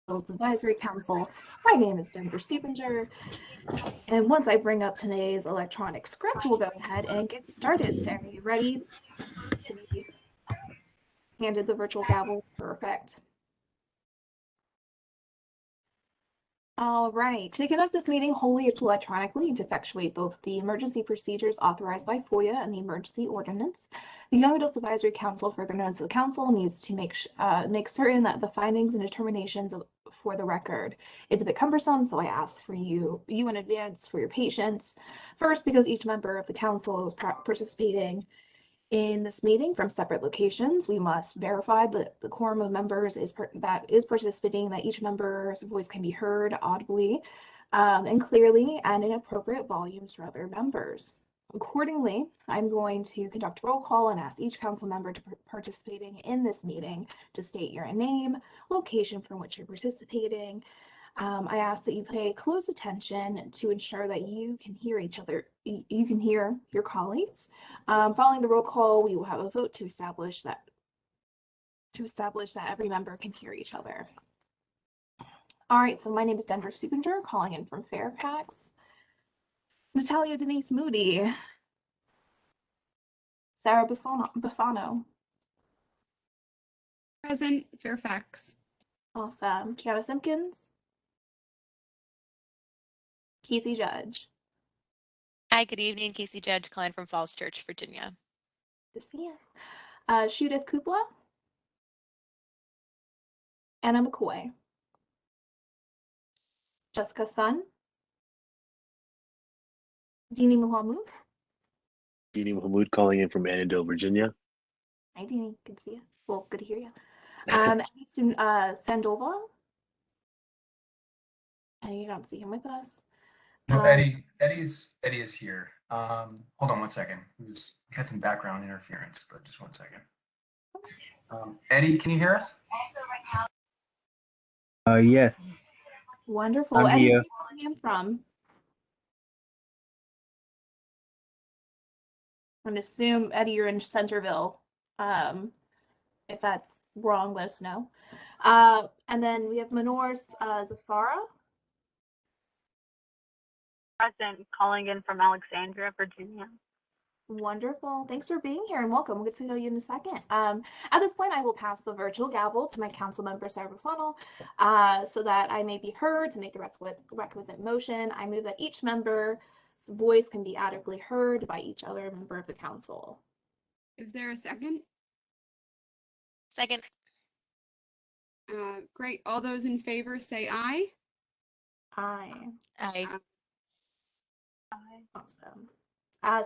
Advisory Council. My name is Denver Stiepinger, and once I bring up today's electronic script, we'll go ahead and get started. Sarah, are you ready to be handed the virtual gavel? Perfect. All right, to conduct this meeting wholly electronically and to effectuate both the emergency procedures authorized by FOIA and the emergency ordinance, the Young Adults Advisory Council, further known as the Council, needs to make certain that the findings and determinations for the record. It's a bit cumbersome, so I ask for you in advance for your patience. First, because each member of the Council is participating in this meeting from separate locations, we must verify that the quorum of members that is participating, that each member's voice can be heard audibly and clearly and in appropriate volumes for other members. Accordingly, I'm going to conduct roll call and ask each council member participating in this meeting to state your name, location from which you're participating. I ask that you pay close attention to ensure that you can hear each other. You can hear your colleagues. Following the roll call, we will have a vote to establish that every member can hear each other. All right, so my name is Denver Stiepinger, calling in from Fairfax. Natalia Denise Moody. Sarah Buffano. Present, Fairfax. Awesome. Kiana Simpkins. Casey Judge. Hi, good evening. Casey Judge, calling from Falls Church, Virginia. Good to see you. Judith Kupla. Anna McCoy. Jessica Sun. Dini Muhammad. Dini Muhammad calling in from Annandale, Virginia. Hi, Dini. Good to see you. Well, good to hear you. Sandova. And you don't see him with us. No, Eddie is here. Hold on one second. We had some background interference, but just 1 second. Eddie, can you hear us? Yes. Wonderful. I'm Eddie, here. where are you calling in from? I'm going to assume, Eddie, you're in Centerville. If that's wrong, let us know. And then we have Manor Zafara. Present, calling in from Alexandria, Virginia. Wonderful. Thanks for being here and welcome. We'll get to know you in a second. At this point, I will pass the virtual gavel to my council member, Sarah Buffano, so that I may be heard to make the requisite motion. I move that each member's voice can be adequately heard by each other member of the council. Is there a second? Second. Great. All those in favor say aye. Aye. Aye. Awesome.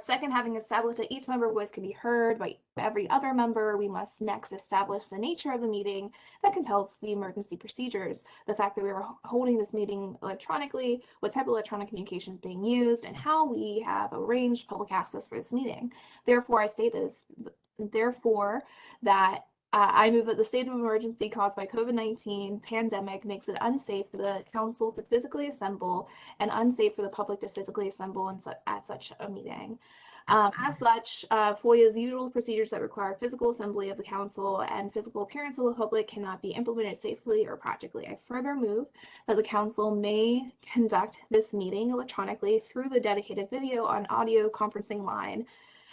Second, having established that each member's voice can be heard by every other member, we must next establish the nature of the meeting that compels the emergency procedures, the fact that we are holding this meeting electronically, what type of electronic communication is being used, and how we have arranged public access for this meeting. Therefore, I move that the state of emergency caused by COVID-19 pandemic makes it unsafe for the council to physically assemble and unsafe for the public to physically assemble at such a meeting. As such, FOIA's usual procedures that require physical assembly of the council and physical appearance of the public cannot be implemented safely or practically. I further move that the council may conduct this meeting electronically through the dedicated video and audio conferencing line,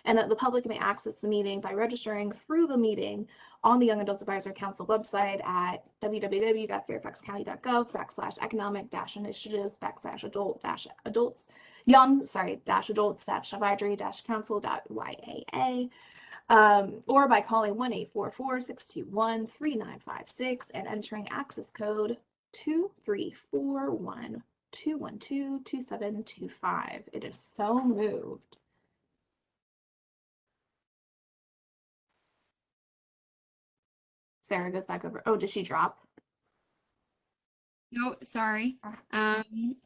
and that the public may access the meeting by registering through the meeting on the Young Adults Advisory Council website at www.fairfaxcounty.gov/economic-adults-advisory-council.yaa, or by calling 1-844-621-3956 and entering access code 2341-212-2725. It is so moved. Sarah goes back over. Oh, did she drop? No, sorry.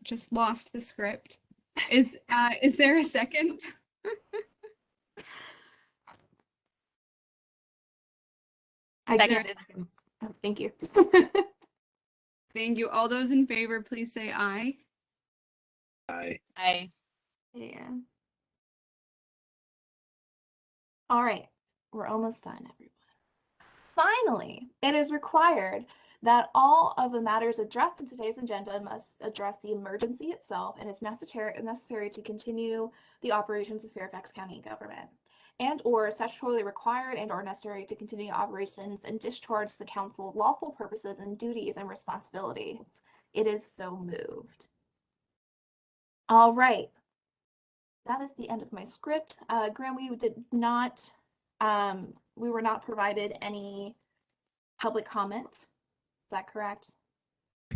Just lost the script. Is there a second? Seconded. Oh, thank you. Thank you. All those in favor, please say aye. Aye. Aye. Yeah. All right, we're almost done, everyone. Finally, it is required that all of the matters addressed in today's agenda must address the emergency itself and is necessary to continue the operations of Fairfax County government, and or statutorily required and or necessary to continue operations and discharge the council lawful purposes and duties and responsibilities. It is so moved. All right. That is the end of my script. Graham, we were not provided any public comment. Is that correct?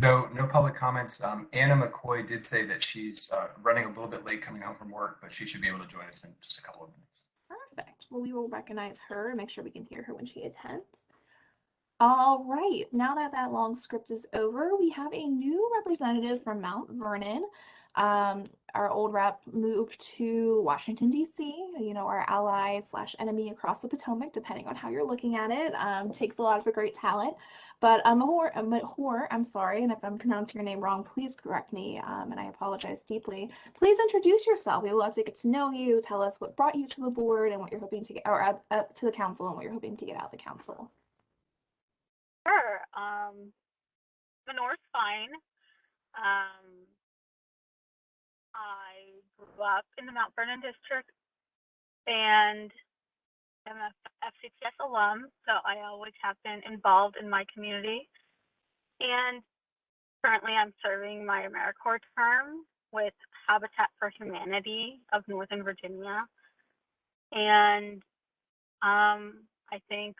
No public comments. Anna McCoy did say that she's running a little bit late coming home from work, but she should be able to join us in just a couple of minutes. Perfect. Well, we will recognize her and make sure we can hear her when she attends. All right. Now that that long script is over, we have a new representative from Mount Vernon. Our old rep moved to Washington, D.C., you know, our ally / enemy across the Potomac, depending on how you're looking at it. Takes a lot of a great talent. But Mahor, I'm sorry, and if I'm pronouncing your name wrong, please correct me, and I apologize deeply. Please introduce yourself. We would love to get to know you. Tell us what brought you to the board and what you're hoping to get, or to the council, and what you're hoping to get out of the council. Sure. Menor's fine. I grew up in the Mount Vernon district and I'm a FCTS alum, so I always have been involved in my community. And currently I'm serving my AmeriCorps term with Habitat for Humanity of Northern Virginia. And I think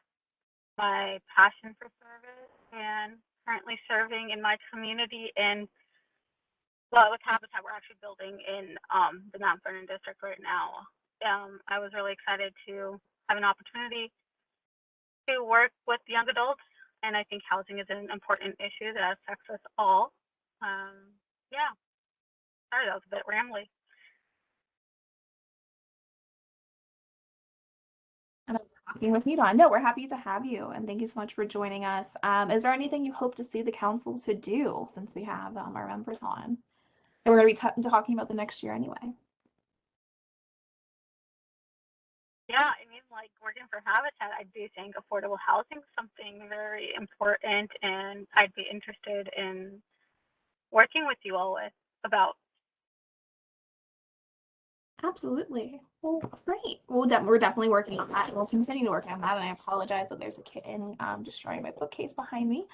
my passion for service and currently serving in my community, and well, with Habitat, we're actually building in the Mount Vernon district right now. I was really excited to have an opportunity to work with young adults, and I think housing is an important issue that affects us all. Yeah, sorry, that was a bit rambly. And I'm talking with you, Don. No, we're happy to have you, and thank you so much for joining us. Is there anything you hope to see the council to do since we have our members on? And we're going to be talking about the next year anyway. Yeah, I mean, like working for Habitat, I do think affordable housing is something very important, and I'd be interested in working with you all about. Absolutely. Well, great. We're definitely working on that. We'll continue to work on that. And I apologize that there's a kitten destroying my bookcase behind me.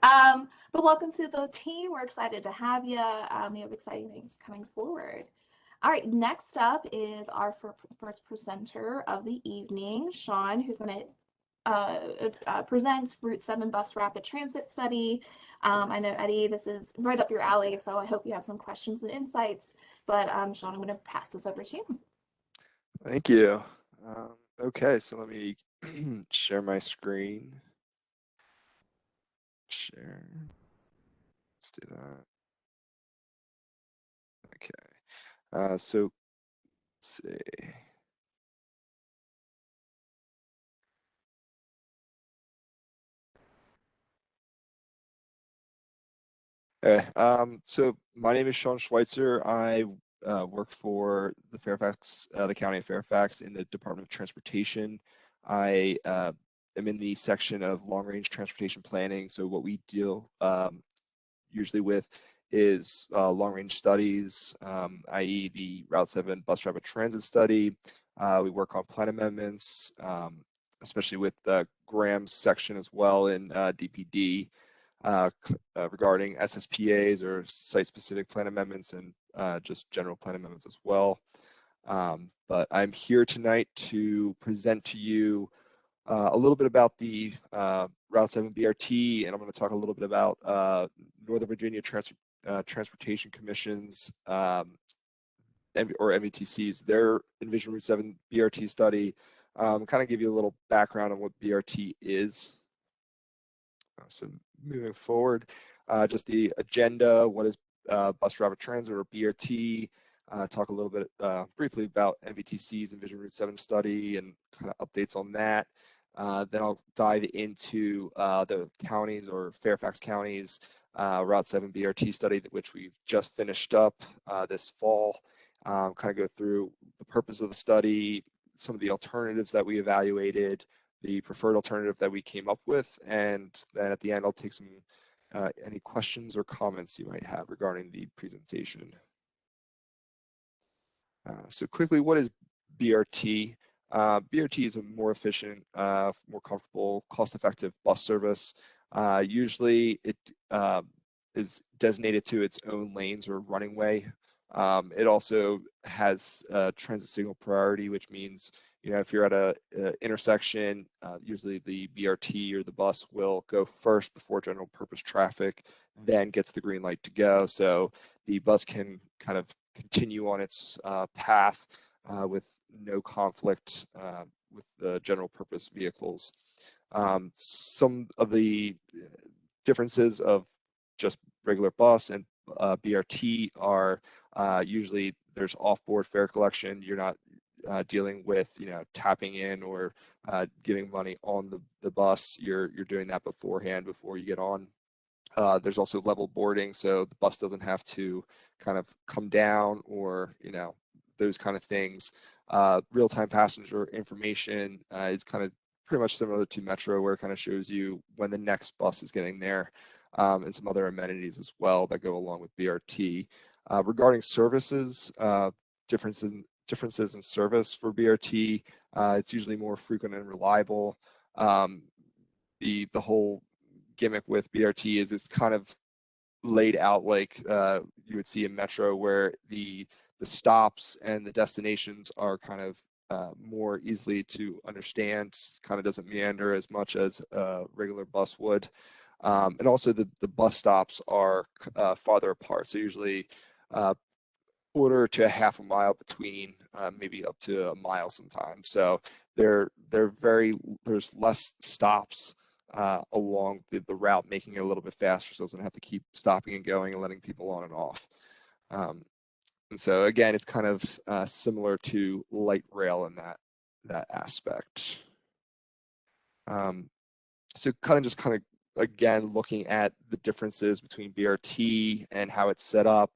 But welcome to the team. We're excited to have you. We have exciting things coming forward. All right, next up is our first presenter of the evening, Sean, who's going to present Route 7 Bus Rapid Transit Study. I know, Eddie, this is right up your alley, so I hope you have some questions and insights. But Sean, I'm going to pass this over to you. Thank you. Okay, so let me share my screen. Share. Let's do that. Okay. So let's see. Okay. So my name is Sean Schweitzer. I work for the the County of Fairfax in the Department of Transportation. I am in the section of long-range transportation planning. So what we deal usually with is long-range studies, i.e. the Route 7 Bus Rapid Transit Study. We work on plan amendments, especially with Graham's section as well in DPD. Regarding SSPAs or site-specific plan amendments and just general plan amendments as well. But I'm here tonight to present to you a little bit about the Route 7 BRT, and I'm going to talk a little bit about Northern Virginia Transportation Commission's or MVTC's, their Envision Route 7 BRT study, kind of give you a little background on what BRT is. So moving forward, just the agenda, what is Bus Rapid Transit or BRT, talk a little bit briefly about MVTC's Envision Route 7 study and kind of updates on that. Then I'll dive into the counties or Fairfax County's Route 7 BRT study, which we've just finished up this fall. Kind of go through the purpose of the study, some of the alternatives that we evaluated, the preferred alternative that we came up with, and then at the end I'll take some any questions or comments you might have regarding the presentation. So quickly, what is BRT? BRT is a more efficient, more comfortable, cost-effective bus service. Usually it is designated to its own lanes or running way. It also has transit signal priority, which means, you know, if you're at a intersection, usually the BRT or the bus will go first before general purpose traffic, then gets the green light to go. So the bus can kind of continue on its path with no conflict with the general purpose vehicles. Some of the differences of just regular bus and BRT are usually there's off-board fare collection. You're not dealing with, you know, tapping in or giving money on the bus. You're doing that beforehand before you get on. There's also level boarding, so the bus doesn't have to kind of come down or, you know, those kind of things. Real-time passenger information is kind of pretty much similar to Metro, where it kind of shows you when the next bus is getting there, and some other amenities as well that go along with BRT. Regarding services, differences in service for BRT, it's usually more frequent and reliable. The whole gimmick with BRT is it's kind of laid out like you would see in Metro, where the stops and the destinations are kind of more easily to understand, kind of doesn't meander as much as a regular bus would. And also the bus stops are farther apart, so usually quarter to half a mile between, maybe up to a mile sometimes. So there's less stops along the route, making it a little bit faster, so it doesn't have to keep stopping and going and letting people on and off. And so again, it's kind of similar to light rail in that aspect. So kind of again looking at the differences between BRT and how it's set up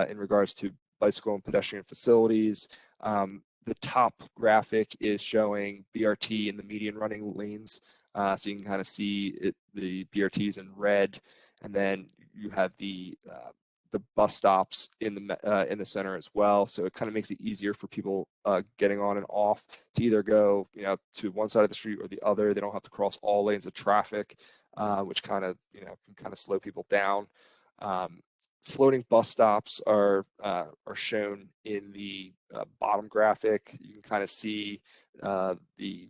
in regards to bicycle and pedestrian facilities. The top graphic is showing BRT in the median running lanes. So you can kind of see the BRTs in red, and then you have the bus stops in the center as well. So it kind of makes it easier for people getting on and off to either go, you know, to one side of the street or the other. They don't have to cross all lanes of traffic, which kind of, you know, can kind of slow people down. Floating bus stops are shown in the bottom graphic. You can kind of see the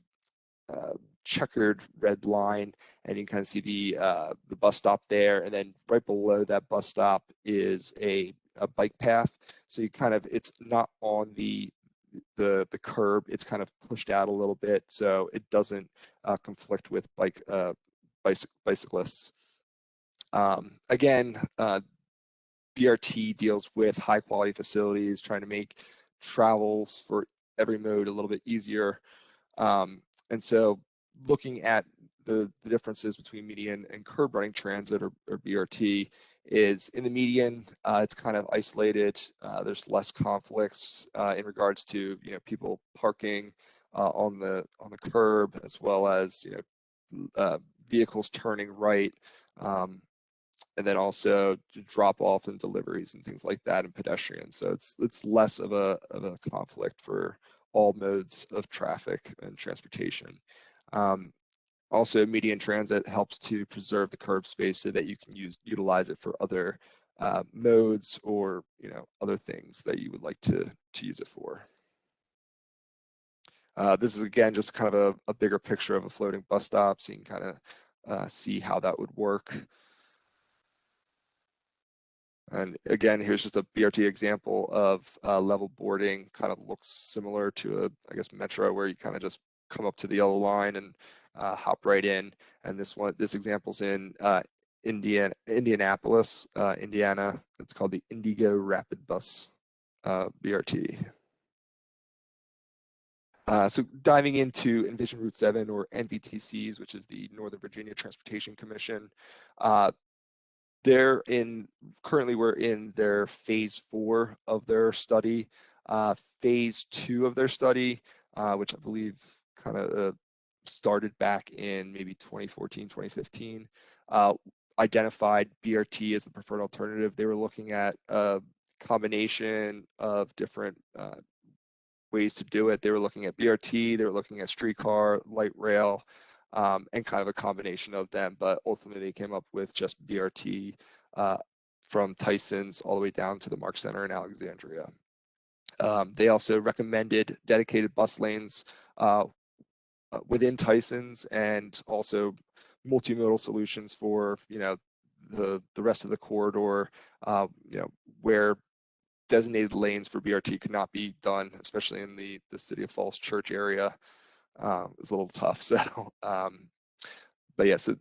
checkered red line, and you can kind of see the bus stop there, and then right below that bus stop is a bike path. So you kind of, it's not on the curb, it's kind of pushed out a little bit, so it doesn't conflict with bicyclists. Again, BRT deals with high quality facilities, trying to make travels for every mode a little bit easier. And so looking at the differences between median and curb running transit, or BRT, is in the median, it's kind of isolated. There's less conflicts in regards to, you know, people parking on the curb, as well as, you know, vehicles turning right, and then also drop off and deliveries and things like that, and pedestrians. So it's less of a conflict for all modes of traffic and transportation. Also, median transit helps to preserve the curb space so that you can utilize it for other modes, or, you know, other things that you would like to use it for. This is again just kind of a bigger picture of a floating bus stop, so you can kind of see how that would work. And again, here's just a BRT example of level boarding. Kind of looks similar to I guess Metro, where you kind of just come up to the yellow line and hop right in. And this example's in Indianapolis, Indiana. It's called the Indigo Rapid Bus BRT. So diving into Envision Route 7, or NVTCs, which is the Northern Virginia Transportation Commission. Currently we're in their phase 4 of their study. Phase 2 of their study, which I believe kind of started back in maybe 2014, 2015. identified BRT as the preferred alternative. They were looking at a combination of different ways to do it. They were looking at BRT, they were looking at streetcar, light rail, and kind of a combination of them, but ultimately they came up with just BRT from Tyson's all the way down to the Mark Center in Alexandria. They also recommended dedicated bus lanes within Tyson's, and also multimodal solutions for, you know, the rest of the corridor, you know, where designated lanes for BRT could not be done, especially in the City of Falls Church area. It's a little tough. So, but yeah, so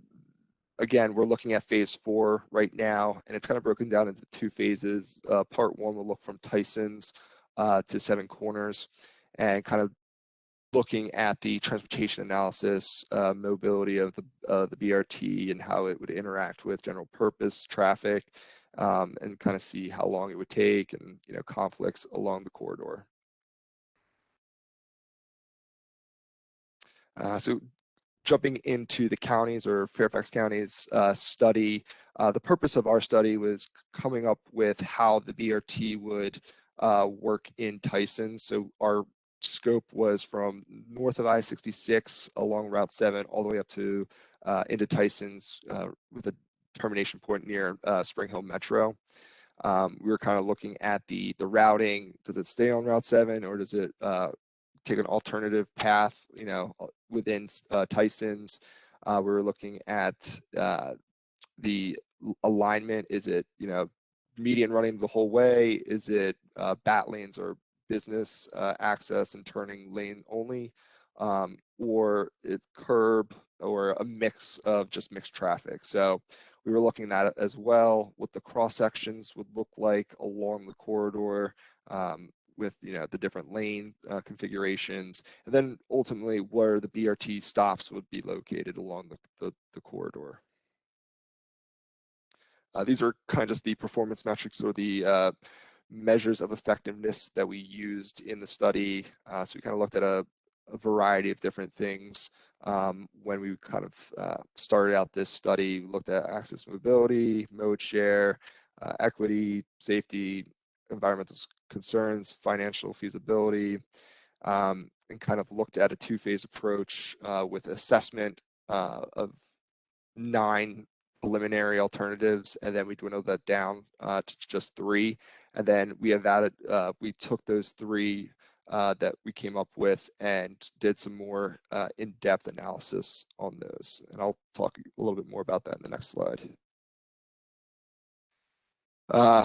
again, we're looking at phase 4 right now, and it's kind of broken down into 2 phases. Part 1 will look from Tyson's to Seven Corners, and kind of looking at the transportation analysis, mobility of the BRT and how it would interact with general purpose traffic, and kind of see how long it would take, and, you know, conflicts along the corridor. So jumping into the counties, or Fairfax County's study, the purpose of our study was coming up with how the BRT would work in Tyson. So our scope was from north of I-66 along Route 7 all the way up to into Tyson's with a termination point near Spring Hill Metro. We were kind of looking at the routing. Does it stay on Route 7, or does it take an alternative path, you know, within Tyson's? We were looking at the alignment. Is it, you know, median running the whole way? Is it bat lanes or business access and turning lane only, or it's curb, or a mix of just mixed traffic? So we were looking at it as well, what the cross sections would look like along the corridor, with, you know, the different lane configurations, and then ultimately where the BRT stops would be located along the corridor. These are kind of just the performance metrics, or the measures of effectiveness that we used in the study. So we kind of looked at a variety of different things. When we kind of started out this study, we looked at access, mobility, mode share, equity, safety, environmental concerns, financial feasibility, and kind of looked at a 2-phase approach with assessment of 9 preliminary alternatives, and then we dwindled that down to just 3. And then we have added, we took those 3 that we came up with and did some more in-depth analysis on those. And I'll talk a little bit more about that in the next slide.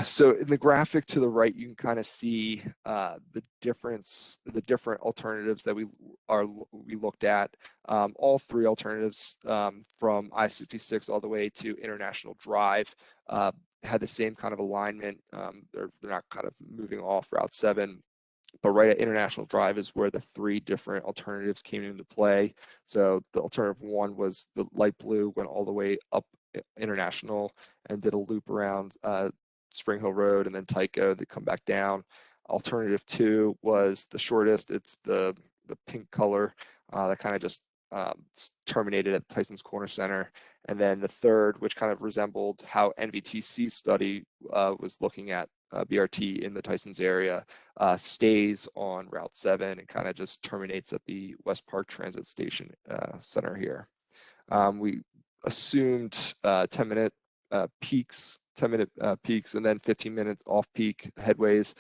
So in the graphic to the right, you can kind of see the different alternatives that we looked at. All 3 alternatives from I-66 all the way to International Drive had the same kind of alignment. They're not kind of moving off Route 7, but right at International Drive is where the 3 different alternatives came into play. So the alternative 1 was the light blue, went all the way up International and did a loop around Spring Hill Road and then Tyco, they come back down. Alternative 2 was the shortest. It's the pink color that kind of just terminated at Tyson's Corner Center. And then the third, which kind of resembled how NVTC's study was looking at BRT in the Tyson's area, stays on Route 7 and kind of just terminates at the West Park Transit Station Center here. We assumed 10-minute peaks, 10-minute peaks, and then 15-minute off-peak headways.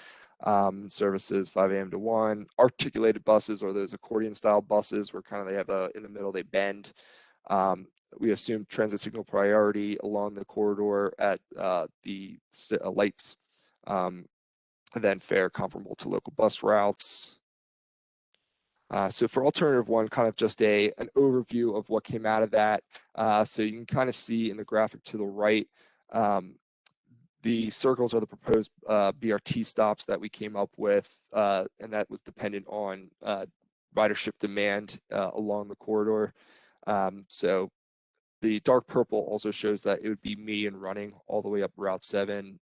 Services 5 a.m. to 1. Articulated buses, or those accordion-style buses, where kind of they have in the middle they bend. We assumed transit signal priority along the corridor at the lights, and then fare comparable to local bus routes. So for alternative 1, kind of just an overview of what came out of that. So you can kind of see in the graphic to the right, the circles are the proposed BRT stops that we came up with, and that was dependent on ridership demand along the corridor. So the dark purple also shows that it would be median running all the way up Route 7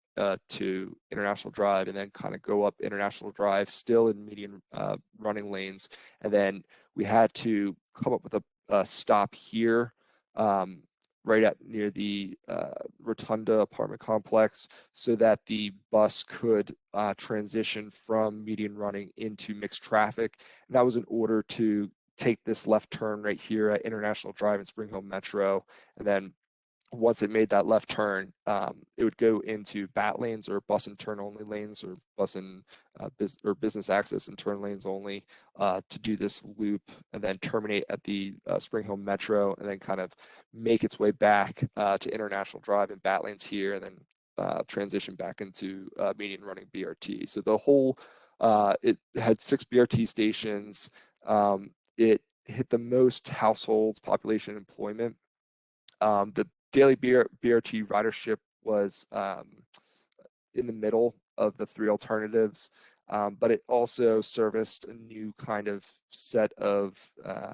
to International Drive, and then kind of go up International Drive, still in median running lanes. And then we had to come up with a stop here right near the Rotunda apartment complex, so that the bus could transition from median running into mixed traffic. And that was in order to take this left turn right here at International Drive and Spring Hill Metro, and then once it made that left turn, it would go into BAT lanes, or bus and turn only lanes, or bus and business access and turn lanes only, to do this loop and then terminate at the Spring Hill Metro, and then kind of make its way back to International Drive and BAT lanes here, and then transition back into median running BRT. So the whole, it had 6 BRT stations. It hit the most households, population, employment. The daily BRT ridership was in the middle of the 3 alternatives, but it also serviced a new kind of set of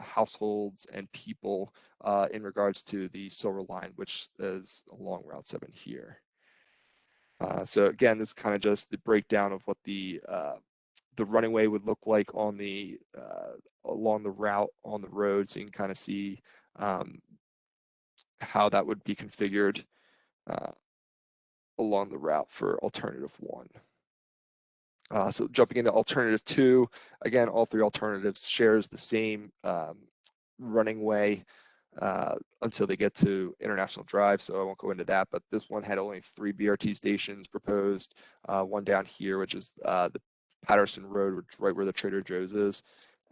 households and people in regards to the Silver Line, which is along Route 7 here. So again, this is kind of just the breakdown of what the running way would look like on the along the route on the road, so you can kind of see how that would be configured along the route for alternative 1. So jumping into alternative 2, again, all 3 alternatives shares the same running way until they get to International Drive, so I won't go into that, but this one had only 3 BRT stations proposed, one down here, which is the Patterson Road, which is right where the Trader Joe's is.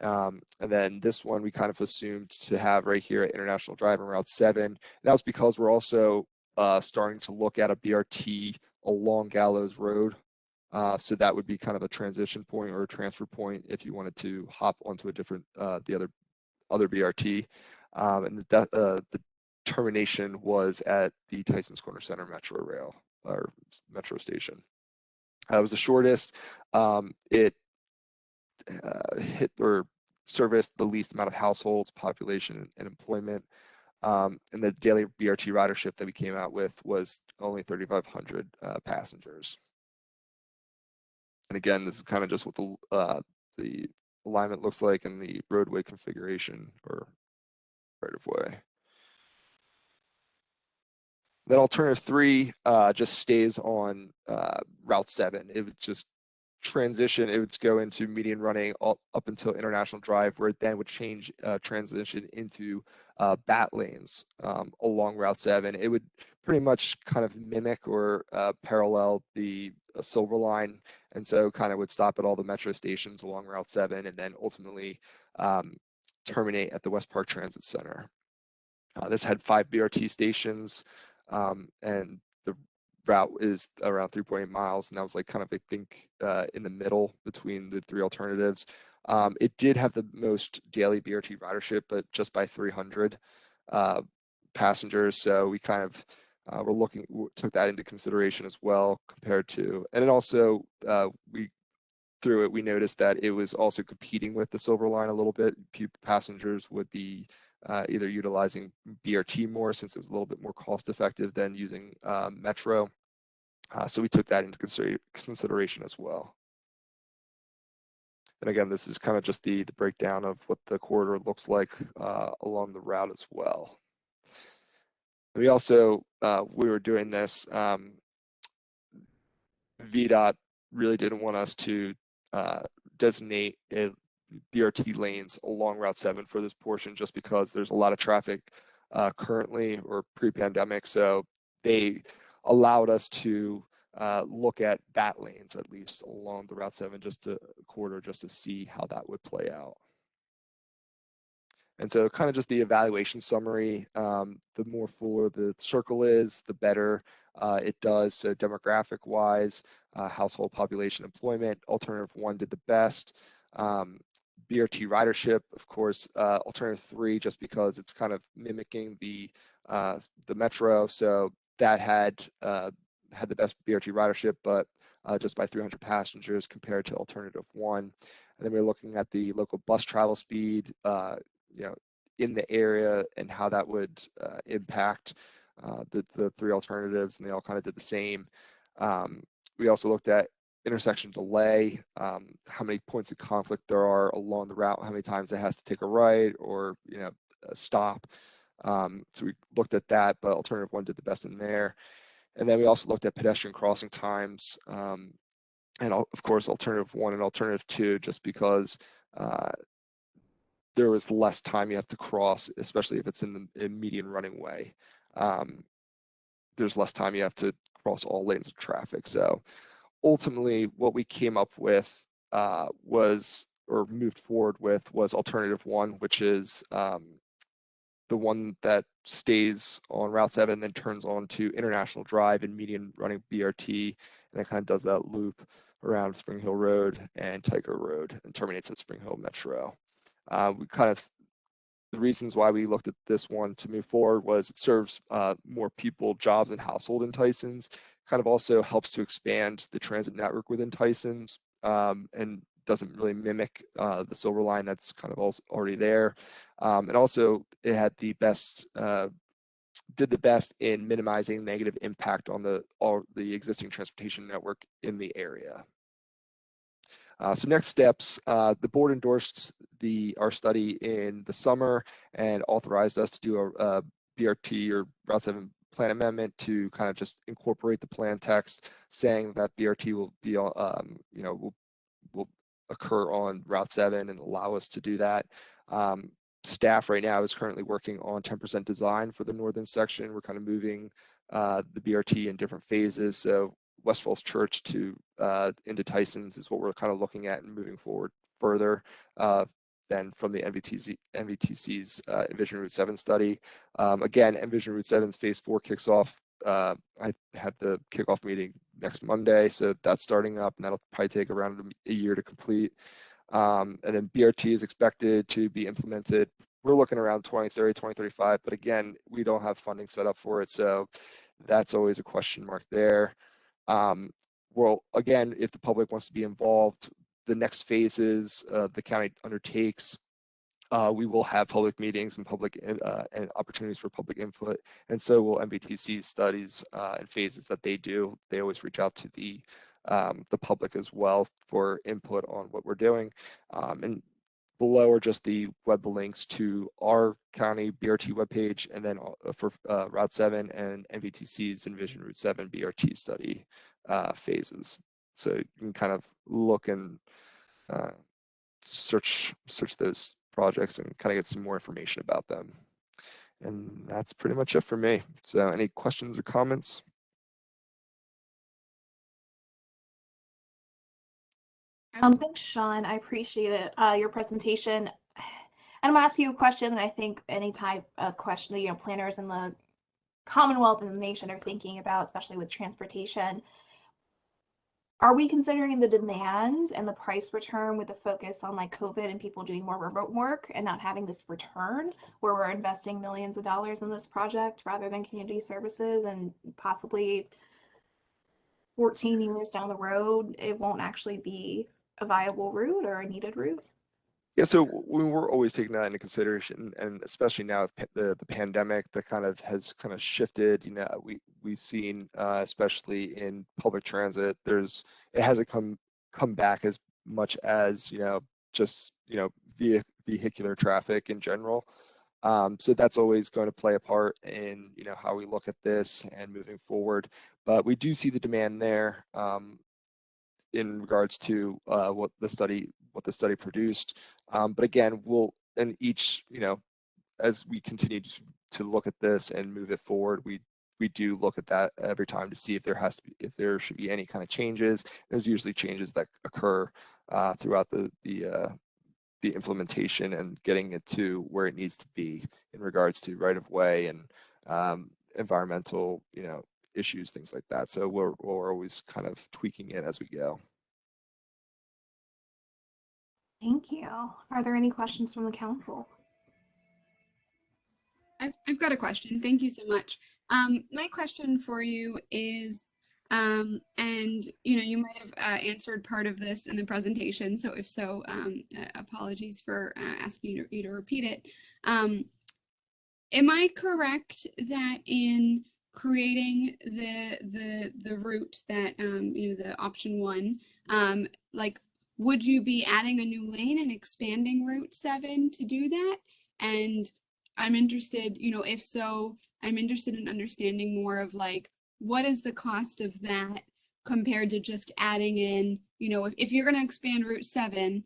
And then this one we kind of assumed to have right here at International Drive and Route 7. And that was because we're also starting to look at a BRT along Gallows Road. So that would be kind of a transition point or a transfer point if you wanted to hop onto a different, the other BRT. And the termination was at the Tysons Corner Center Metro Rail, or Metro Station. It was the shortest. It hit or serviced the least amount of households, population, and employment. And the daily BRT ridership that we came out with was only 3,500 passengers. And again, this is kind of just what the alignment looks like and the roadway configuration or right of way. Then alternative 3 just stays on Route 7. It would just transition, it would go into median running up until International Drive, where it then would change transition into BAT lanes along Route 7. It would pretty much kind of mimic or parallel the Silver Line, and so kind of would stop at all the metro stations along Route 7 and then ultimately terminate at the West Park Transit Center. This had 5 BRT stations, and the route is around 3.8 miles, and that was like kind of, I think, in the middle between the 3 alternatives. It did have the most daily BRT ridership, but just by 300 passengers. So we kind of took that into consideration as well compared to, and it also, we noticed that it was also competing with the Silver Line a little bit. Passengers would be either utilizing BRT more, since it was a little bit more cost effective than using Metro. So we took that into consideration as well. And again, this is kind of just the breakdown of what the corridor looks like along the route as well. We also, we were doing this, VDOT really didn't want us to designate BRT lanes along Route 7 for this portion, just because there's a lot of traffic currently or pre-pandemic. So they allowed us to look at BAT lanes at least along the Route 7 corridor, just to see how that would play out. And so kind of just the evaluation summary, the more fuller the circle is, the better it does. So demographic wise, household population, employment, alternative 1 did the best. BRT ridership, of course, alternative 3, just because it's kind of mimicking the Metro. So that had the best BRT ridership, but just by 300 passengers compared to alternative 1. And then we're looking at the local bus travel speed, in the area, and how that would impact the 3 alternatives, and they all kind of did the same. We also looked at intersection delay, how many points of conflict there are along the route, how many times it has to take a right or stop. So we looked at that, but alternative 1 did the best in there. And then we also looked at pedestrian crossing times, and of course alternative 1 and alternative 2, just because there was less time you have to cross, especially if it's in the median running way. There's less time you have to cross all lanes of traffic. So ultimately what we came up with moved forward with was alternative 1, which is the one that stays on Route 7 and then turns on to International Drive and median running BRT, and it kind of does that loop around Spring Hill Road and Tiger Road and terminates at Spring Hill Metro. The reasons why we looked at this one to move forward was it serves more people, jobs, and household in Tysons. Kind of also helps to expand the transit network within Tysons, and doesn't really mimic the Silver Line that's kind of also already there. And also it had the best, did the best in minimizing negative impact on the existing transportation network in the area. So next steps, the board endorsed our study in the summer and authorized us to do a BRT or Route 7 plan amendment to kind of just incorporate the plan text, saying that BRT will be, will occur on Route 7 and allow us to do that. Staff right now is currently working on 10% design for the northern section. We're kind of moving the BRT in different phases. So West Falls Church to into Tysons is what we're kind of looking at and moving forward further than from the NVTC's Envision Route 7 study. Again, Envision Route 7's Phase 4 kicks off. I have the kickoff meeting next Monday, so that's starting up, and that'll probably take around a year to complete. And then BRT is expected to be implemented. We're looking around 2030, 2035, but again, we don't have funding set up for it, so that's always a question mark there. Well, again, if the public wants to be involved, the next phases the county undertakes, we will have public meetings and and opportunities for public input, and so will MBTC studies and phases that they do. They always reach out to the public as well for input on what we're doing. And below are just the web links to our county BRT webpage, and then for Route 7 and NVTC's Envision Route 7 BRT study phases. So you can kind of look and search those projects and kind of get some more information about them. And that's pretty much it for me. So any questions or comments? Thanks, Sean. I appreciate it. Your presentation. And I'm gonna ask you a question that I think any type of question that planners in the Commonwealth and the nation are thinking about, especially with transportation. Are we considering the demand and the price return with a focus on like COVID and people doing more remote work and not having this return where we're investing millions of dollars in this project rather than community services, and possibly 14 years down the road, it won't actually be a viable route or a needed route? Yeah, so we're always taking that into consideration, and especially now with the pandemic that kind of has shifted. We've seen, especially in public transit, it hasn't come back as much as just vehicular traffic in general. So that's always going to play a part in how we look at this and moving forward. But we do see the demand there in regards to what the study produced. But again, as we continue to look at this and move it forward, we do look at that every time to see if there should be any kind of changes. There's usually changes that occur throughout the implementation and getting it to where it needs to be in regards to right of way and environmental issues, things like that. So we're always kind of tweaking it as we go. Thank you. Are there any questions from the council? I've got a question. Thank you so much. My question for you is, and you might have answered part of this in the presentation, so if so, apologies for asking you to repeat it. Am I correct that in creating the route that the option 1, would you be adding a new lane and expanding Route 7 to do that? And I'm interested, if so, I'm interested in understanding more of like, what is the cost of that compared to just adding in, if you're going to expand Route 7,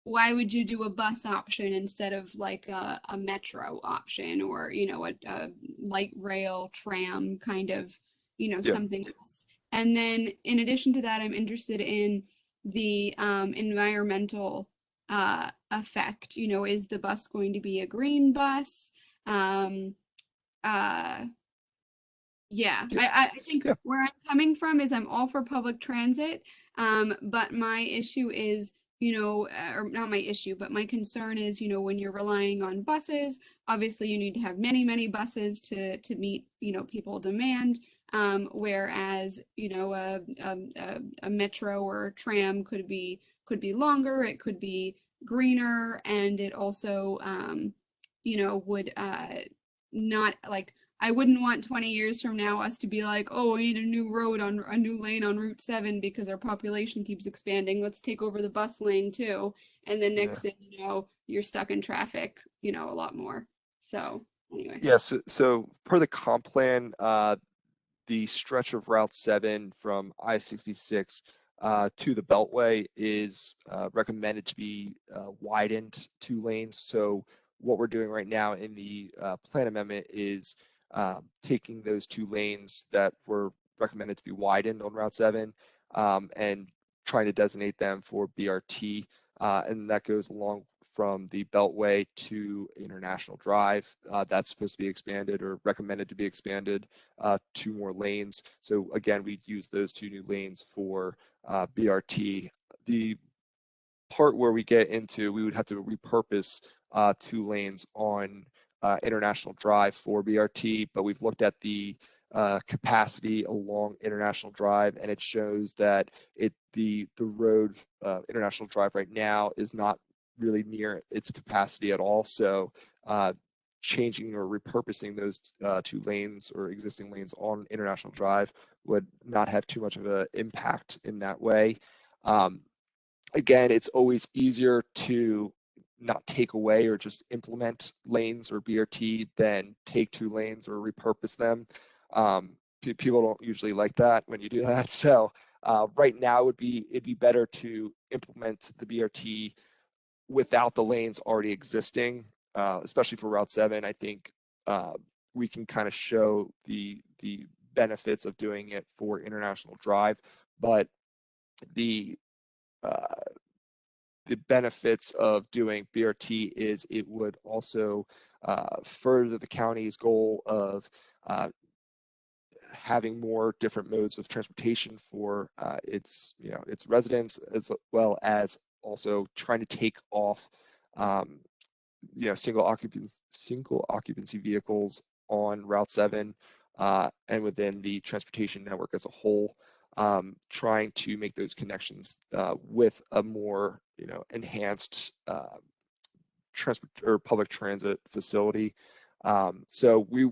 why would you do a bus option instead of like a metro option or, a light rail tram kind of, Yeah. something else? And then in addition to that, I'm interested in the environmental effect. Is the bus going to be a green bus? Yeah, Yeah. I think Yeah. where I'm coming from is I'm all for public transit, but my issue is, or not my issue, but my concern is, when you're relying on buses, obviously you need to have many, many buses to meet, people demand. Whereas, a metro or a tram could be longer, it could be greener, and it also, would not like I wouldn't want 20 years from now us to be like, oh, we need a new road on a new lane on Route 7 because our population keeps expanding. Let's take over the bus lane too. And then next thing you know, you're stuck in traffic, a lot more. So anyway. Yes. So per the comp plan, the stretch of Route 7 from I-66 to the Beltway is recommended to be widened 2 lanes. So what we're doing right now in the plan amendment is taking those 2 lanes that were recommended to be widened on Route 7 and trying to designate them for BRT. And that goes along from the Beltway to International Drive. That's supposed to be expanded or recommended to be expanded 2 more lanes. So again, we'd use those 2 new lanes for BRT. The part where we get into, we would have to repurpose 2 lanes on International Drive for BRT, but we've looked at the capacity along International Drive, and it shows that the road International Drive right now is not really near its capacity at all. So changing or repurposing those 2 lanes or existing lanes on International Drive would not have too much of an impact in that way. Again, it's always easier to not take away or just implement lanes or BRT than take 2 lanes or repurpose them. People don't usually like that when you do that. So right now it'd be better to implement the BRT without the lanes already existing, especially for Route 7. I think we can kind of show the benefits of doing it for International Drive, but the benefits of doing BRT is it would also further the county's goal of having more different modes of transportation for its residents, as well as also trying to take off single occupancy vehicles on Route 7 and within the transportation network as a whole, trying to make those connections with a more enhanced transport or public transit facility. So we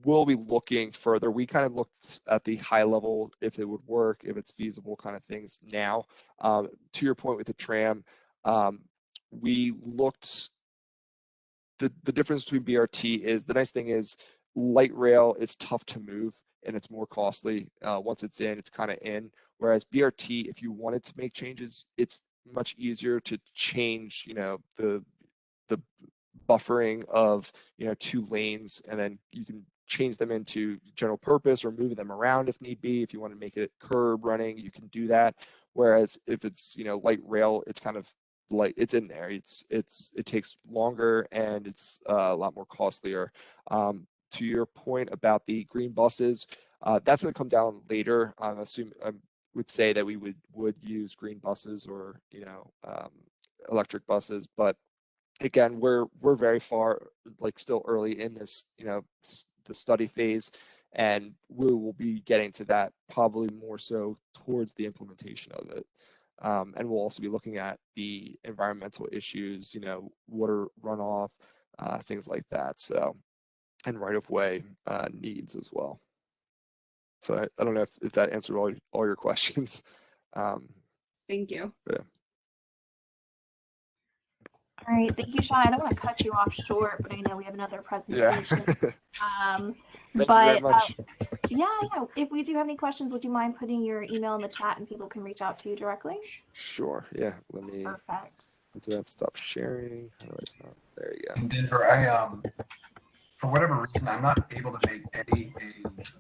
will be looking further. We kind of looked at the high level, if it would work, if it's feasible kind of things now. To your point with the tram, we looked, the difference between BRT is, the nice thing is light rail is tough to move and it's more costly. Once it's in, it's kind of in. Whereas BRT, if you wanted to make changes, it's much easier to change, the buffering of 2 lanes, and then you can change them into general purpose or move them around if need be. If you want to make it curb running, you can do that. Whereas if it's light rail, it's kind of like it's in there. It takes longer and it's a lot more costlier. To your point about the green buses, that's going to come down later. I would say that we would use green buses or electric buses, but again, we're very far, like still early in this, the study phase, and we will be getting to that probably more so towards the implementation of it. And we'll also be looking at the environmental issues, water runoff, things like that. So, and right-of-way needs as well. So I don't know if that answered all your questions. Thank you. Yeah. All right, thank you, Sean. I don't want to cut you off short, but I know we have another Yeah. presentation. Thank you very much. Yeah, if we do have any questions, would you mind putting your email in the chat and people can reach out to you directly? Sure. Yeah. Let me Perfect. do that. Stop sharing. How do I stop? There you go. In Denver, for whatever reason, I'm not able to make Eddie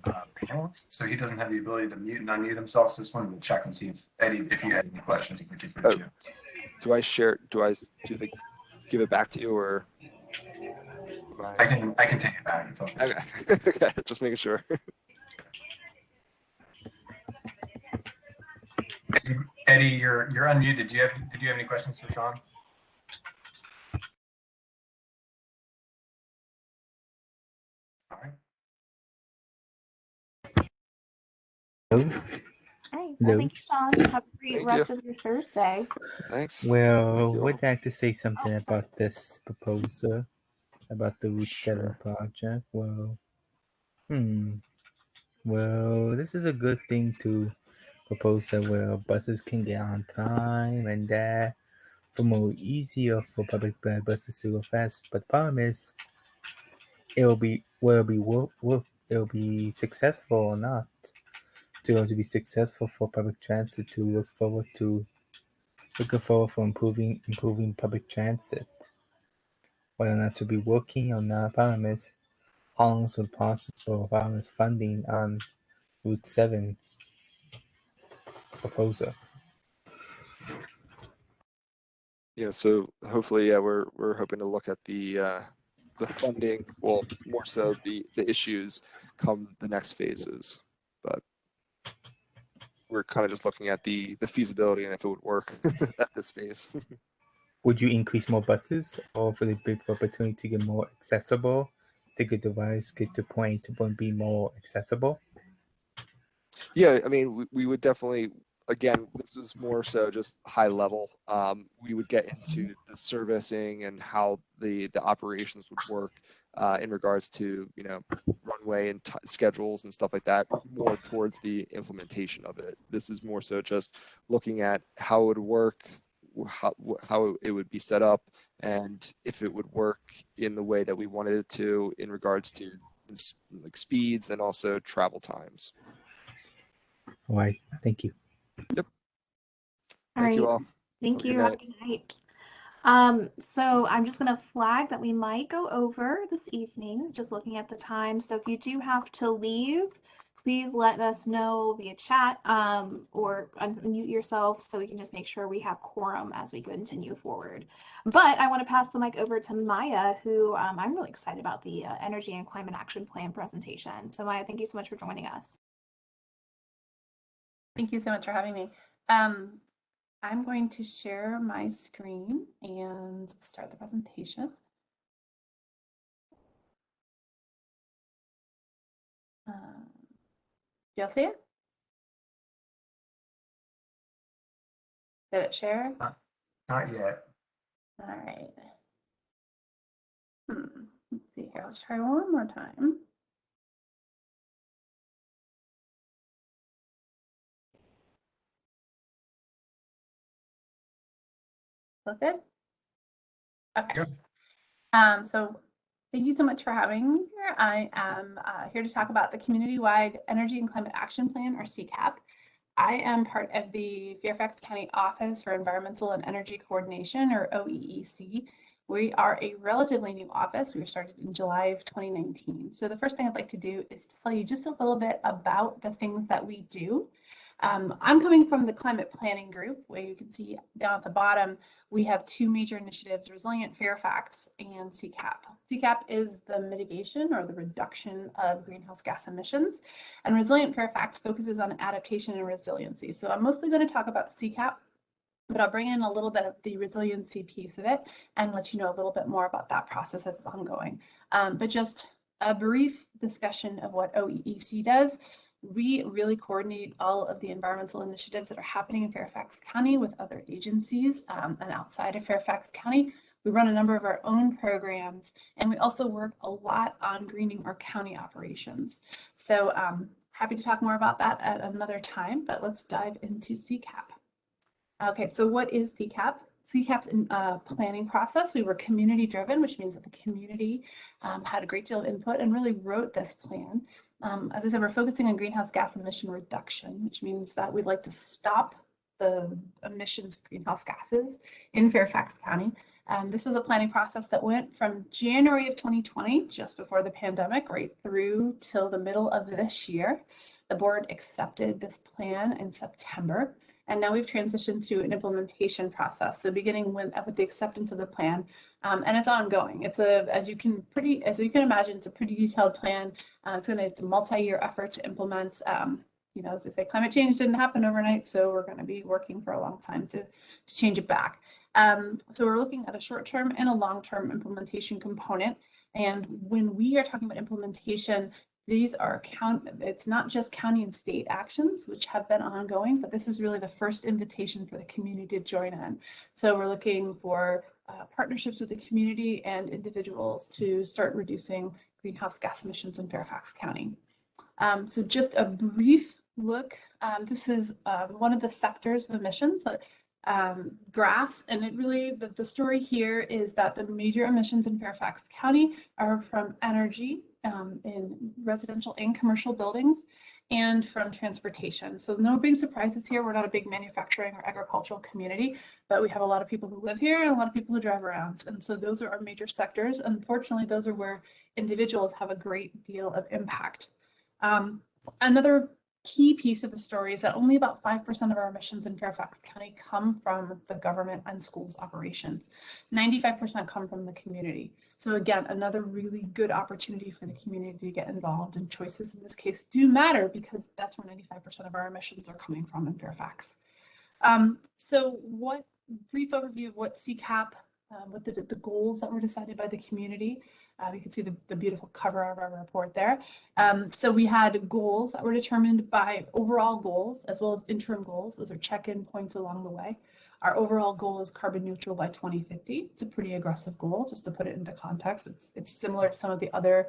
a panelist, so he doesn't have the ability to mute and unmute himself. So just wanted to check and see if Eddie, if you had any questions in particular. Oh, do I share? Do I give it back to you, or? I can take it back. It's okay. Okay. Okay, just making sure. Eddie, you're unmuted. Did you have any questions for Sean? All right. All right. Well, thank you, Sean. Have a great rest of your Thursday. Thanks. Well, would like to say something about this proposal, about the Route 7 project. Well, well, this is a good thing to propose that where buses can get on time and that for more easier for public buses to go fast. But the problem is, it'll be successful or not. To be successful for public transit, to looking forward for improving public transit. Whether or not to be working or not, problem is how long is the process for funding on Route 7 proposal. Yeah, so hopefully, yeah, we're hoping to look at the funding, well, more so the issues come the next phases, but we're kind of just looking at the feasibility and if it would work at this phase. Would you increase more buses, or for the big opportunity to get more accessible, to get device get to point to be more accessible? Yeah, I mean, we would definitely, again, this is more so just high level. We would get into the servicing and how the operations would work in regards to, you know, runway and schedules and stuff like that, more towards the implementation of it. This is more so just looking at how it would work, how it would be set up, and if it would work in the way that we wanted it to in regards to like speeds and also travel times. All right, thank you. Yep. All Thank you right. all. Thank you. Have Have a good night. So I'm just gonna flag that we might go over this evening, just looking at the time. So if you do have to leave, please let us know via chat, or unmute yourself so we can just make sure we have quorum as we continue forward. But I want to pass the mic over to Maya, who I'm really excited about the Energy and Climate Action Plan presentation. So Maya, thank you so much for joining us. Thank you so much for having me. I'm going to share my screen and start the presentation. Do y'all see it? Did it share? Not yet. All right. Let's see here. Let's try one more time. Look good? Okay. Good. So thank you so much for having me here. I am here to talk about the Community-Wide Energy and Climate Action Plan, or Ccap. I am part of the Fairfax County Office for Environmental and Energy Coordination, or OEEC. We are a relatively new office. We were started in July of 2019. So the first thing I'd like to do is tell you just a little bit about the things that we do. I'm coming from the climate planning group, where you can see down at the bottom, we have two major initiatives, Resilient Fairfax and Ccap. Ccap is the mitigation or the reduction of greenhouse gas emissions, and Resilient Fairfax focuses on adaptation and resiliency. So I'm mostly going to talk about Ccap, but I'll bring in a little bit of the resiliency piece of it and let you know a little bit more about that process that's ongoing. But just a brief discussion of what OEEC does. We really coordinate all of the environmental initiatives that are happening in Fairfax County with other agencies and outside of Fairfax County. We run a number of our own programs, and we also work a lot on greening our county operations. So happy to talk more about that at another time, but let's dive into Ccap. Okay, so what is Ccap? CCAP's planning process, we were community driven, which means that the community had a great deal of input and really wrote this plan. As I said, we're focusing on greenhouse gas emission reduction, which means that we'd like to stop the emissions of greenhouse gases in Fairfax County. This was a planning process that went from January of 2020, just before the pandemic, right through till the middle of this year. The board accepted this plan in September, and now we've transitioned to an implementation process. So beginning with the acceptance of the plan, and it's ongoing. It's as you can imagine, it's a pretty detailed plan. It's a multi-year effort to implement. As they say, climate change didn't happen overnight, so we're going to be working for a long time to change it back. So we're looking at a short-term and a long-term implementation component. And when we are talking about implementation, these are it's not just county and state actions, which have been ongoing, but this is really the first invitation for the community to join in. So we're looking for partnerships with the community and individuals to start reducing greenhouse gas emissions in Fairfax County. So just a brief look. This is one of the sectors of emissions, graphs, and it really, the story here is that the major emissions in Fairfax County are from energy in residential and commercial buildings and from transportation. So no big surprises here. We're not a big manufacturing or agricultural community, but we have a lot of people who live here and a lot of people who drive around. And so those are our major sectors. Unfortunately, those are where individuals have a great deal of impact. Another key piece of the story is that only about 5% of our emissions in Fairfax County come from the government and schools operations. 95% come from the community. So again, another really good opportunity for the community to get involved, and choices in this case do matter because that's where 95% of our emissions are coming from in Fairfax. So what brief overview of what Ccap, what the goals that were decided by the community. You can see the beautiful cover of our report there. So we had goals that were determined by overall goals as well as interim goals. Those are check-in points along the way. Our overall goal is carbon neutral by 2050. It's a pretty aggressive goal, just to put it into context. It's similar to some of the other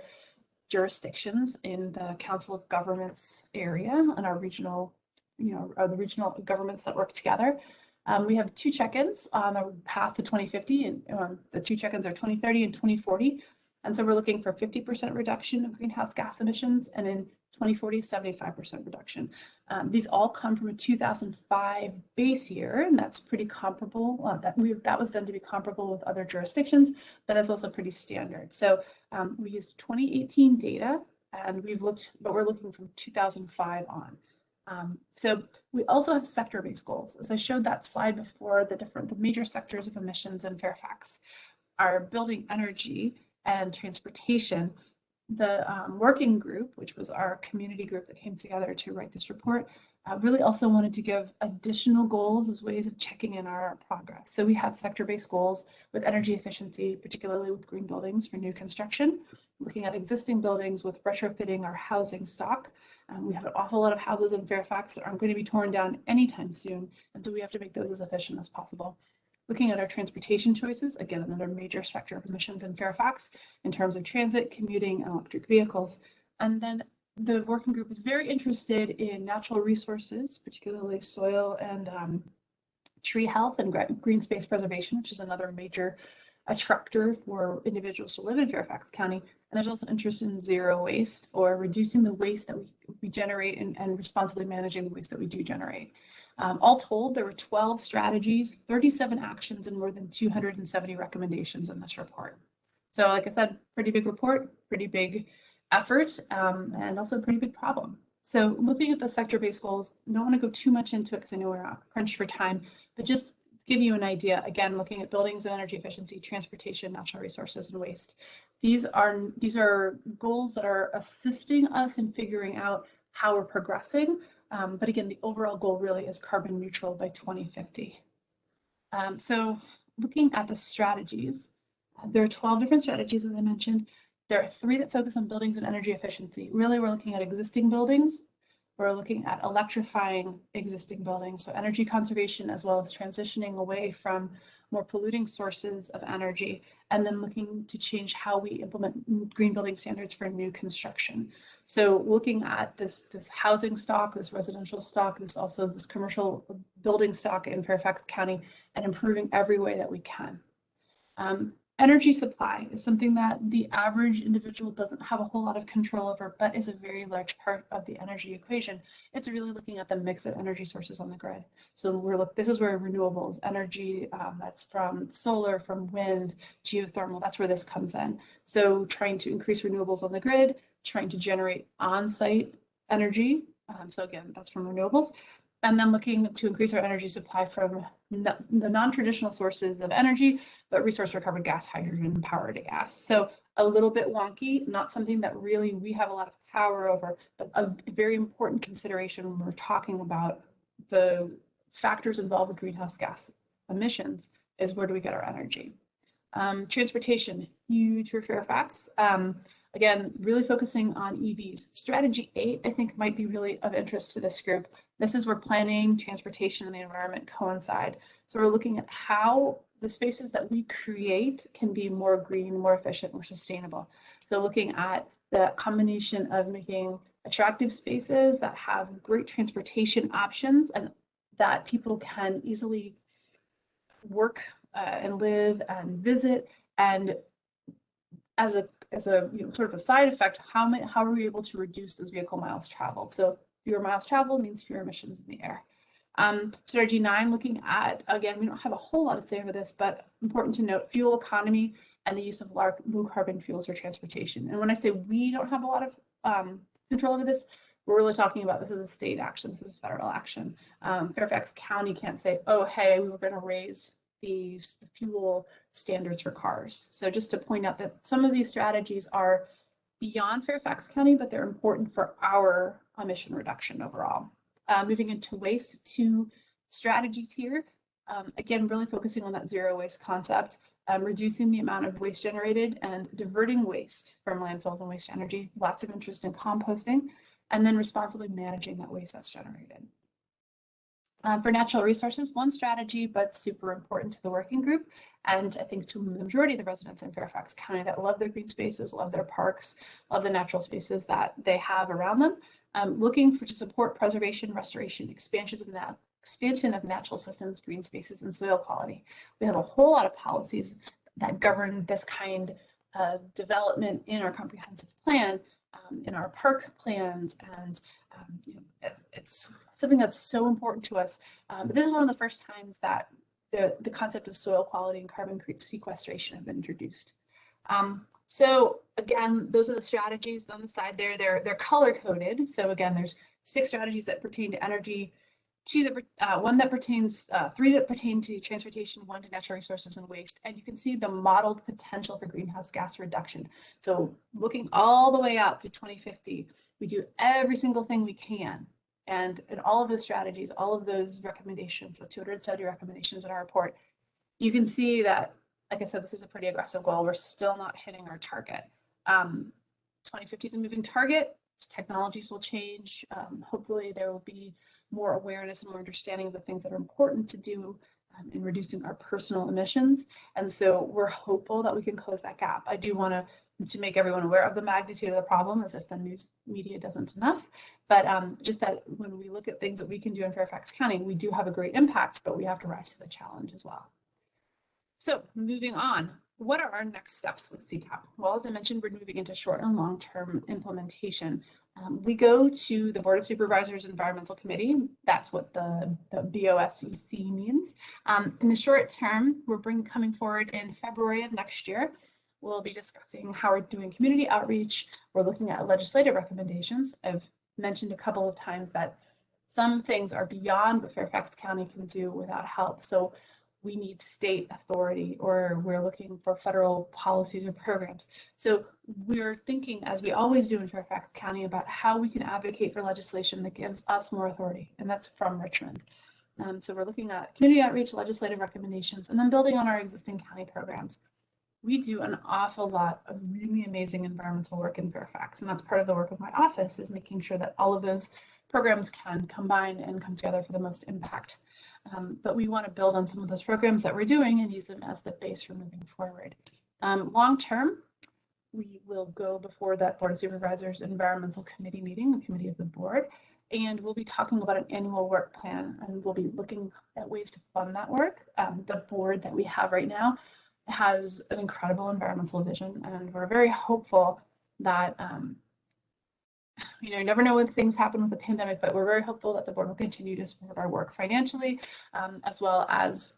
jurisdictions in the Council of Governments area and our regional, the regional governments that work together. We have 2 check-ins on the path to 2050, and the 2 check-ins are 2030 and 2040. And so we're looking for 50% reduction of greenhouse gas emissions, and in 2040, 75% reduction. These all come from a 2005 base year, and that's pretty comparable. That was done to be comparable with other jurisdictions, but that's also pretty standard. So we used 2018 data, and we're looking from 2005 on. So we also have sector-based goals. As I showed that slide before, the major sectors of emissions in Fairfax are building, energy, and transportation. The working group, which was our community group that came together to write this report, really also wanted to give additional goals as ways of checking in our progress. So we have sector-based goals with energy efficiency, particularly with green buildings for new construction, looking at existing buildings with retrofitting our housing stock. We have an awful lot of houses in Fairfax that aren't going to be torn down anytime soon, and so we have to make those as efficient as possible. Looking at our transportation choices, again, another major sector of emissions in Fairfax in terms of transit, commuting, and electric vehicles. And then the working group is very interested in natural resources, particularly soil and tree health and green space preservation, which is another major attractor for individuals to live in Fairfax County. And there's also interest in zero waste, or reducing the waste that we generate and responsibly managing the waste that we do generate. All told, there were 12 strategies, 37 actions, and more than 270 recommendations in this report. So like I said, pretty big report, pretty big effort, and also a pretty big problem. So looking at the sector-based goals, I don't want to go too much into it because I know we're crunched for time, but just to give you an idea, again, looking at buildings and energy efficiency, transportation, natural resources, and waste. These are goals that are assisting us in figuring out how we're progressing. But again, the overall goal really is carbon neutral by 2050. So looking at the strategies, there are 12 different strategies, as I mentioned. There are 3 that focus on buildings and energy efficiency. Really, we're looking at existing buildings. We're looking at electrifying existing buildings, so energy conservation, as well as transitioning away from more polluting sources of energy, and then looking to change how we implement green building standards for new construction. So looking at this housing stock, this residential stock, this commercial building stock in Fairfax County and improving every way that we can. Energy supply is something that the average individual doesn't have a whole lot of control over, but is a very large part of the energy equation. It's really looking at the mix of energy sources on the grid. So this is where renewables, energy that's from solar, from wind, geothermal, that's where this comes in. So trying to increase renewables on the grid, trying to generate on-site energy. So again, that's from renewables. And then looking to increase our energy supply from the non-traditional sources of energy, but resource recovered gas, hydrogen, power to gas. So a little bit wonky, not something that really we have a lot of power over, but a very important consideration when we're talking about the factors involved with greenhouse gas emissions is where do we get our energy? Transportation, huge for Fairfax. Again, really focusing on EVs. Strategy 8, I think, might be really of interest to this group. This is where planning, transportation, and the environment coincide. So we're looking at how the spaces that we create can be more green, more efficient, more sustainable. So looking at the combination of making attractive spaces that have great transportation options and that people can easily work and live and visit, and as a sort of a side effect, how are we able to reduce those vehicle miles traveled? So fewer miles traveled means fewer emissions in the air. Strategy 9, looking at, again, we don't have a whole lot to say over this, but important to note, fuel economy and the use of low carbon fuels for transportation. And when I say we don't have a lot of control over this, we're really talking about this as a state action, this is a federal action. Fairfax County can't say, oh, hey, we were going to raise the fuel standards for cars. So just to point out that some of these strategies are beyond Fairfax County, but they're important for our emission reduction overall. Moving into waste, 2 strategies here. Again, really focusing on that zero waste concept, reducing the amount of waste generated and diverting waste from landfills and waste energy. Lots of interest in composting, and then responsibly managing that waste that's generated. For natural resources, 1 strategy, but super important to the working group. And I think to the majority of the residents in Fairfax County that love their green spaces, love their parks, love the natural spaces that they have around them. Looking to support preservation, restoration, expansion of natural systems, green spaces, and soil quality. We have a whole lot of policies that govern this kind of development in our comprehensive plan, in our park plans, and it's something that's so important to us. But this is one of the first times that the concept of soil quality and carbon sequestration have been introduced. So again, those are the strategies on the side there. They're color coded. So again, there's 6 strategies that pertain to energy, 2 that 1 that pertains, 3 that pertain to transportation, 1 to natural resources and waste. And you can see the modeled potential for greenhouse gas reduction. So looking all the way out to 2050, we do every single thing we can. And in all of those strategies, all of those recommendations, the 270 recommendations in our report, you can see that, like I said, this is a pretty aggressive goal. We're still not hitting our target. 2050 is a moving target. Technologies will change. Hopefully there will be more awareness and more understanding of the things that are important to do in reducing our personal emissions. And so we're hopeful that we can close that gap. I do want to make everyone aware of the magnitude of the problem, as if the news media doesn't enough. But just that when we look at things that we can do in Fairfax County, we do have a great impact, but we have to rise to the challenge as well. So moving on, what are our next steps with Ccap? Well, as I mentioned, we're moving into short and long-term implementation. We go to the Board of Supervisors Environmental Committee. That's what the BOSEC means. In the short term, we're coming forward in February of next year. We'll be discussing how we're doing community outreach. We're looking at legislative recommendations. I've mentioned a couple of times that some things are beyond what Fairfax County can do without help. So we need state authority, or we're looking for federal policies or programs. So we're thinking, as we always do in Fairfax County, about how we can advocate for legislation that gives us more authority, and that's from Richmond. So we're looking at community outreach, legislative recommendations, and then building on our existing county programs. We do an awful lot of really amazing environmental work in Fairfax, and that's part of the work of my office, is making sure that all of those programs can combine and come together for the most impact. But we want to build on some of those programs that we're doing and use them as the base for moving forward. Long term, we will go before that Board of Supervisors Environmental Committee meeting, the committee of the board, And we'll be talking about an annual work plan, and we'll be looking at ways to fund that work. The board that we have right now has an incredible environmental vision, and we're very hopeful that, you never know when things happen with the pandemic, but we're very hopeful that the board will continue to support our work financially, as well as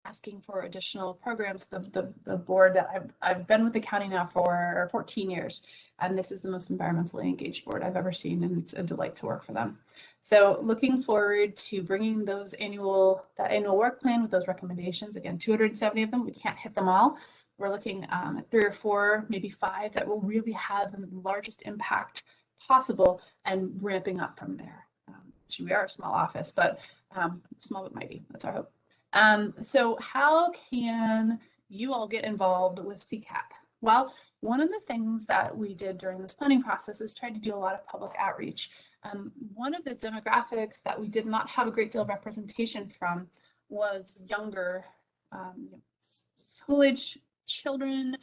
asking for additional programs. The board that I've been with the county now for 14 years, and this is the most environmentally engaged board I've ever seen, and it's a delight to work for them. So looking forward to bringing that annual work plan with those recommendations. Again, 270 of them. We can't hit them all. We're looking at 3 or 4, maybe 5 that will really have the largest impact possible, and ramping up from there. We are a small office, but small but mighty. That's our hope. So how can you all get involved with Ccap? Well, one of the things that we did during this planning process is try to do a lot of public outreach. One of the demographics that we did not have a great deal of representation from was younger school-age children,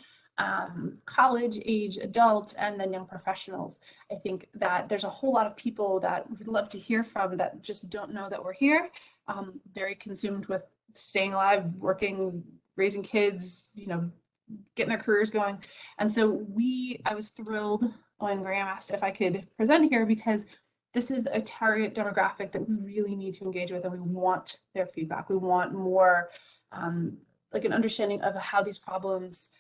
college-age adults, and then young professionals. I think that there's a whole lot of people that we'd love to hear from that just don't know that we're here, very consumed with staying alive, working, raising kids, getting their careers going. And so I was thrilled when Graham asked if I could present here, because this is a target demographic that we really need to engage with, and we want their feedback. We want more like an understanding of how these problems,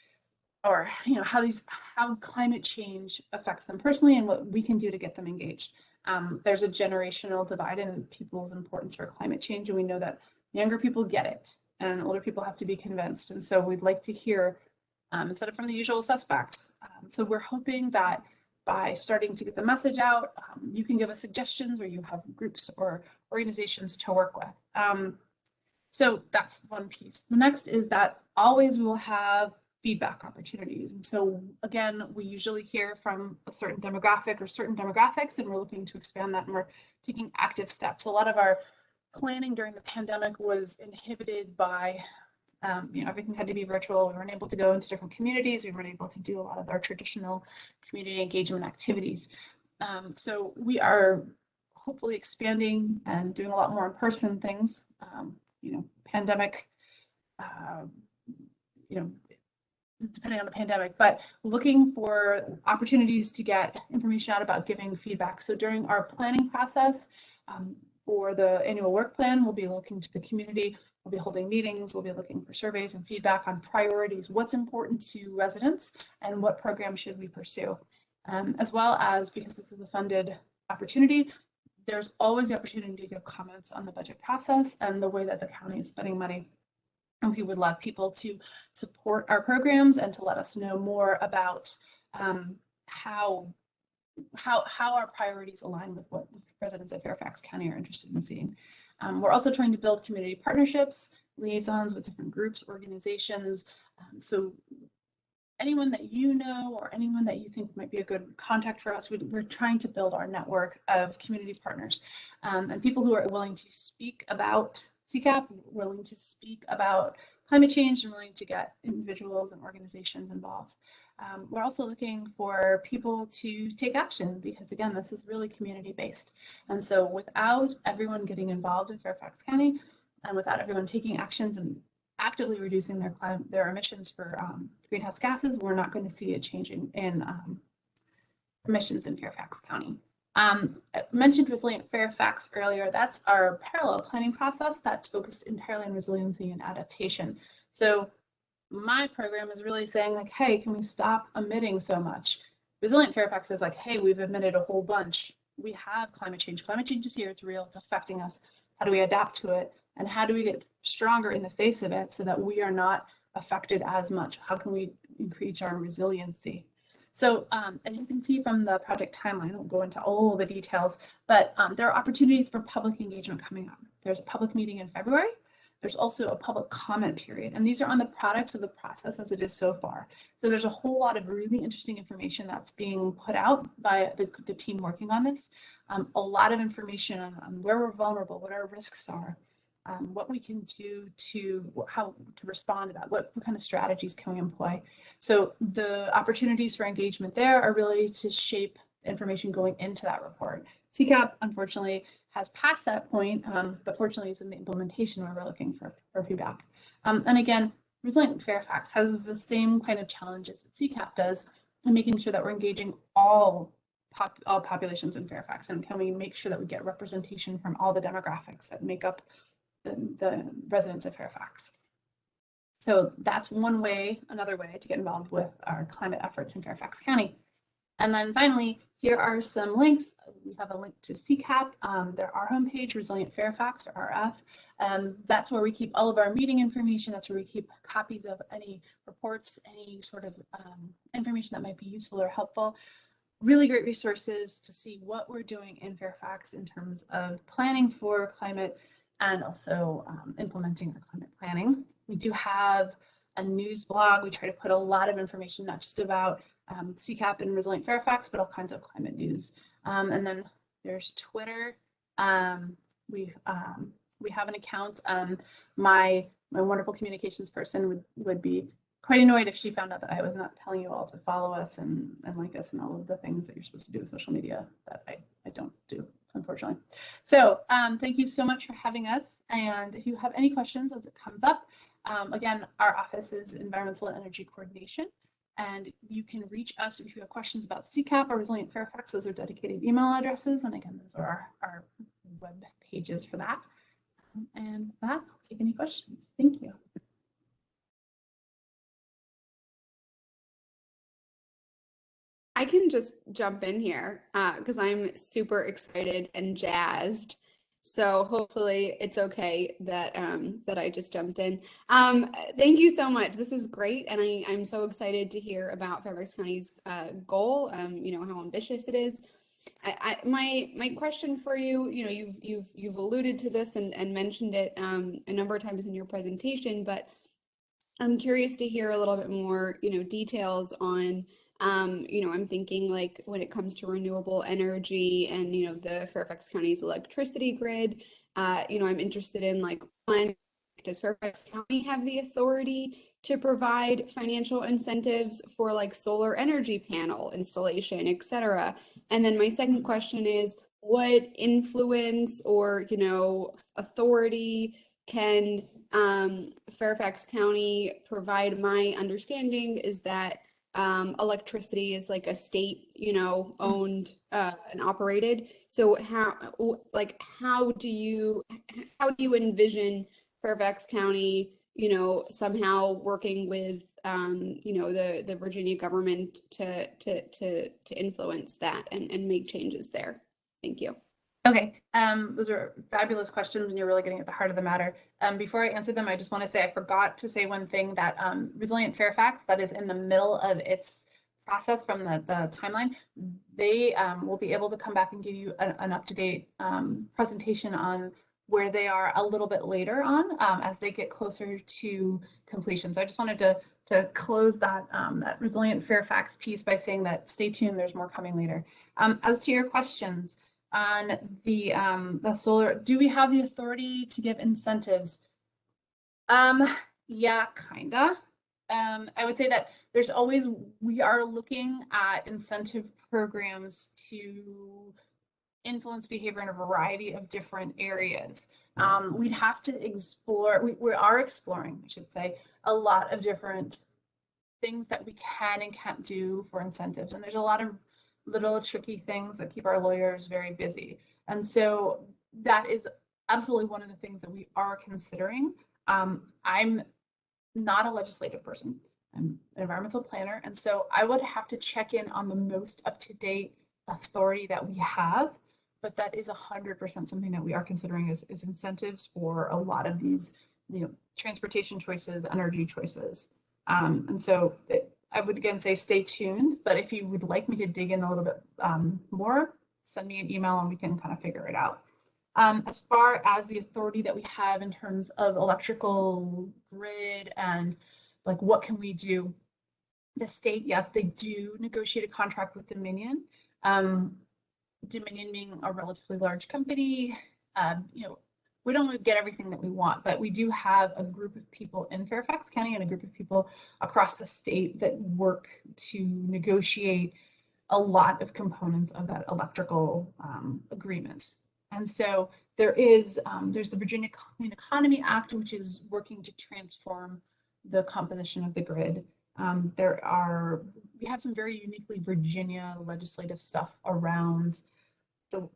or how climate change affects them personally, and what we can do to get them engaged. There's a generational divide in people's importance for climate change, and we know that younger people get it, and older people have to be convinced. And so we'd like to hear, instead of from the usual suspects. So we're hoping that by starting to get the message out, you can give us suggestions, or you have groups or organizations to work with. So that's one piece. The next is that always we will have feedback opportunities. And so again, we usually hear from a certain demographic or certain demographics, and we're looking to expand that, and we're taking active steps. A lot of our planning during the pandemic was inhibited by, everything had to be virtual. We weren't able to go into different communities. We weren't able to do a lot of our traditional community engagement activities. So we are hopefully expanding and doing a lot more in-person things. Pandemic, depending on the pandemic, but looking for opportunities to get information out about giving feedback. So during our planning process, for the annual work plan, we'll be looking to the community, we'll be holding meetings, we'll be looking for surveys and feedback on priorities, what's important to residents, and what programs should we pursue. As well as, because this is a funded opportunity, there's always the opportunity to give comments on the budget process and the way that the county is spending money. And we would love people to support our programs and to let us know more about how our priorities align with what residents of Fairfax County are interested in seeing. We're also trying to build community partnerships, liaisons with different groups, organizations. So anyone that you know, or anyone that you think might be a good contact for us, we're trying to build our network of community partners, and people who are willing to speak about Ccap, willing to speak about climate change, and willing to get individuals and organizations involved. We're also looking for people to take action, because again, this is really community-based. And so without everyone getting involved in Fairfax County, and without everyone taking actions and actively reducing their emissions for greenhouse gases, we're not going to see a change in emissions in Fairfax County. I mentioned Resilient Fairfax earlier. That's our parallel planning process that's focused entirely on resiliency and adaptation. So my program is really saying, like, hey, can we stop emitting so much? Resilient Fairfax is like, hey, we've emitted a whole bunch. We have climate change. Climate change is here. It's real. It's affecting us. How do we adapt to it? And how do we get stronger in the face of it so that we are not affected as much? How can we increase our resiliency? So as you can see from the project timeline, I won't go into all the details, but there are opportunities for public engagement coming up. There's a public meeting in February. There's also a public comment period, and these are on the products of the process as it is so far. So there's a whole lot of really interesting information that's being put out by the team working on this. A lot of information on where we're vulnerable, what our risks are, what we can do how to respond to that, what kind of strategies can we employ. So the opportunities for engagement there are really to shape information going into that report. Ccap, unfortunately, has passed that point, but fortunately is in the implementation where we're looking for feedback. And again, Resilient Fairfax has the same kind of challenges that Ccap does in making sure that we're engaging all populations in Fairfax, and can we make sure that we get representation from all the demographics that make up the residents of Fairfax. So that's one way, another way to get involved with our climate efforts in Fairfax County. And then finally, here are some links. We have a link to Ccap, our homepage, Resilient Fairfax, or RF. That's where we keep all of our meeting information. That's where we keep copies of any reports, any sort of information that might be useful or helpful. Really great resources to see what we're doing in Fairfax in terms of planning for climate and also implementing our climate planning. We do have a news blog. We try to put a lot of information, not just about Ccap and Resilient Fairfax, but all kinds of climate news. And then there's Twitter. We have an account. My wonderful communications person would be quite annoyed if she found out that I was not telling you all to follow us and like us and all of the things that you're supposed to do with social media that I don't do, unfortunately. So thank you so much for having us. And if you have any questions as it comes up, again, our office is Environmental and Energy Coordination. And you can reach us if you have questions about Ccap or Resilient Fairfax. Those are dedicated email addresses. And again, those are our web pages for that. And with that, I'll take any questions. Thank you. I can just jump in here because I'm super excited and jazzed. So hopefully it's okay that that I just jumped in. Thank you so much. This is great, and I'm so excited to hear about Fairfax County's goal. You know how ambitious it is. My question for you, you know, you've alluded to this and mentioned it a number of times in your presentation, but I'm curious to hear a little bit more, you know, details on. You know, I'm thinking like when it comes to renewable energy and, you know, the Fairfax County's electricity grid, you know, I'm interested in like, one, does Fairfax County have the authority to provide financial incentives for like solar energy panel installation, et cetera? And then my second question is, what influence or, you know, authority can Fairfax County provide? My understanding is that electricity is like a state, you know, owned and operated. So how do you envision Fairfax County, you know, somehow working with you know, the Virginia government to influence that and make changes there? Thank you. Okay, those are fabulous questions, and you're really getting at the heart of the matter. Before I answer them, I just want to say I forgot to say one thing, that Resilient Fairfax, that is in the middle of its process from the timeline, they will be able to come back and give you an up-to-date presentation on where they are a little bit later on as they get closer to completion. So I just wanted to close that that Resilient Fairfax piece by saying that stay tuned, there's more coming later. As to your questions, on the solar, do we have the authority to give incentives? Yeah, kinda. I would say that there's always, we are looking at incentive programs to influence behavior in a variety of different areas. We'd have to explore, we are exploring, I should say, a lot of different things that we can and can't do for incentives. And there's a lot of little tricky things that keep our lawyers very busy. And so that is absolutely one of the things that we are considering. I'm not a legislative person. I'm an environmental planner. And so I would have to check in on the most up-to-date authority that we have, but that is 100% something that we are considering as incentives for a lot of these, you know, transportation choices, energy choices. And so I would again say stay tuned, but if you would like me to dig in a little bit more, send me an email and we can kind of figure it out. As far as the authority that we have in terms of electrical grid and like what can we do, the state, yes, they do negotiate a contract with Dominion. Dominion being a relatively large company, you know, we don't get everything that we want, but we do have a group of people in Fairfax County and a group of people across the state that work to negotiate a lot of components of that electrical agreement. And so there's the Virginia Clean Economy Act, which is working to transform the composition of the grid. We have some very uniquely Virginia legislative stuff around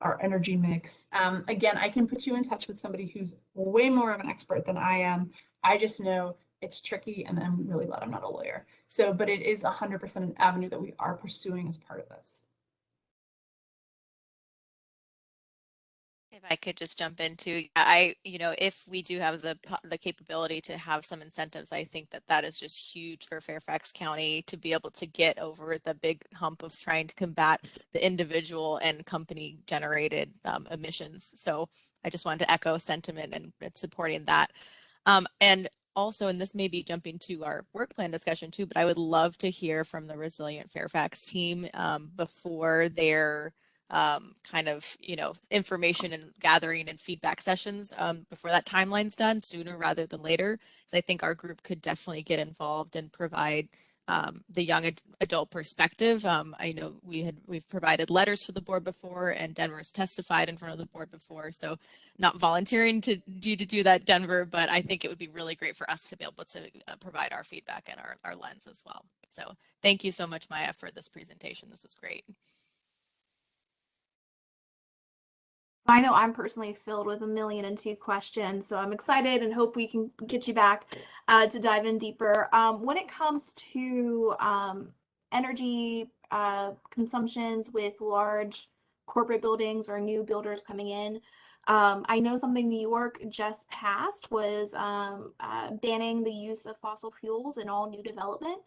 our energy mix. Again, I can put you in touch with somebody who's way more of an expert than I am. I just know it's tricky, and I'm really glad I'm not a lawyer. So, but it is 100% an avenue that we are pursuing as part of this. If I could just jump into, if we do have the capability to have some incentives, I think that is just huge for Fairfax County to be able to get over the big hump of trying to combat the individual and company generated emissions. So I just wanted to echo sentiment and supporting that. And also, and this may be jumping to our work plan discussion too, but I would love to hear from the Resilient Fairfax team before their kind of, information and gathering and feedback sessions before that timeline's done, sooner rather than later. So I think our group could definitely get involved and provide the young adult perspective. I know we've provided letters for the board before, and Denver's testified in front of the board before. So not volunteering to do that, Denver, but I think it would be really great for us to be able to provide our feedback and our lens as well. So thank you so much, Maya, for this presentation. This was great. I know I'm personally filled with 1,000,002 questions, so I'm excited and hope we can get you back to dive in deeper. When it comes to energy consumptions with large corporate buildings or new builders coming in, I know something New York just passed was banning the use of fossil fuels in all new development.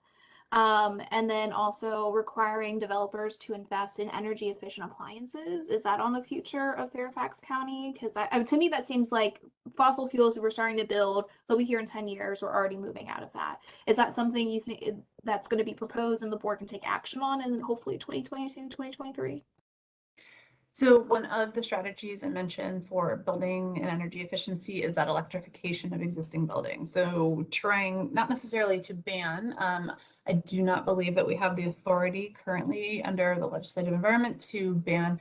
And then also requiring developers to invest in energy efficient appliances. Is that on the future of Fairfax County? Because to me, that seems like fossil fuels that we're starting to build, they'll be here in 10 years, we're already moving out of that. Is that something you think that's going to be proposed and the board can take action on in hopefully 2022, 2023? So one of the strategies I mentioned for building and energy efficiency is that electrification of existing buildings. So trying not necessarily to ban, I do not believe that we have the authority currently under the legislative environment to ban.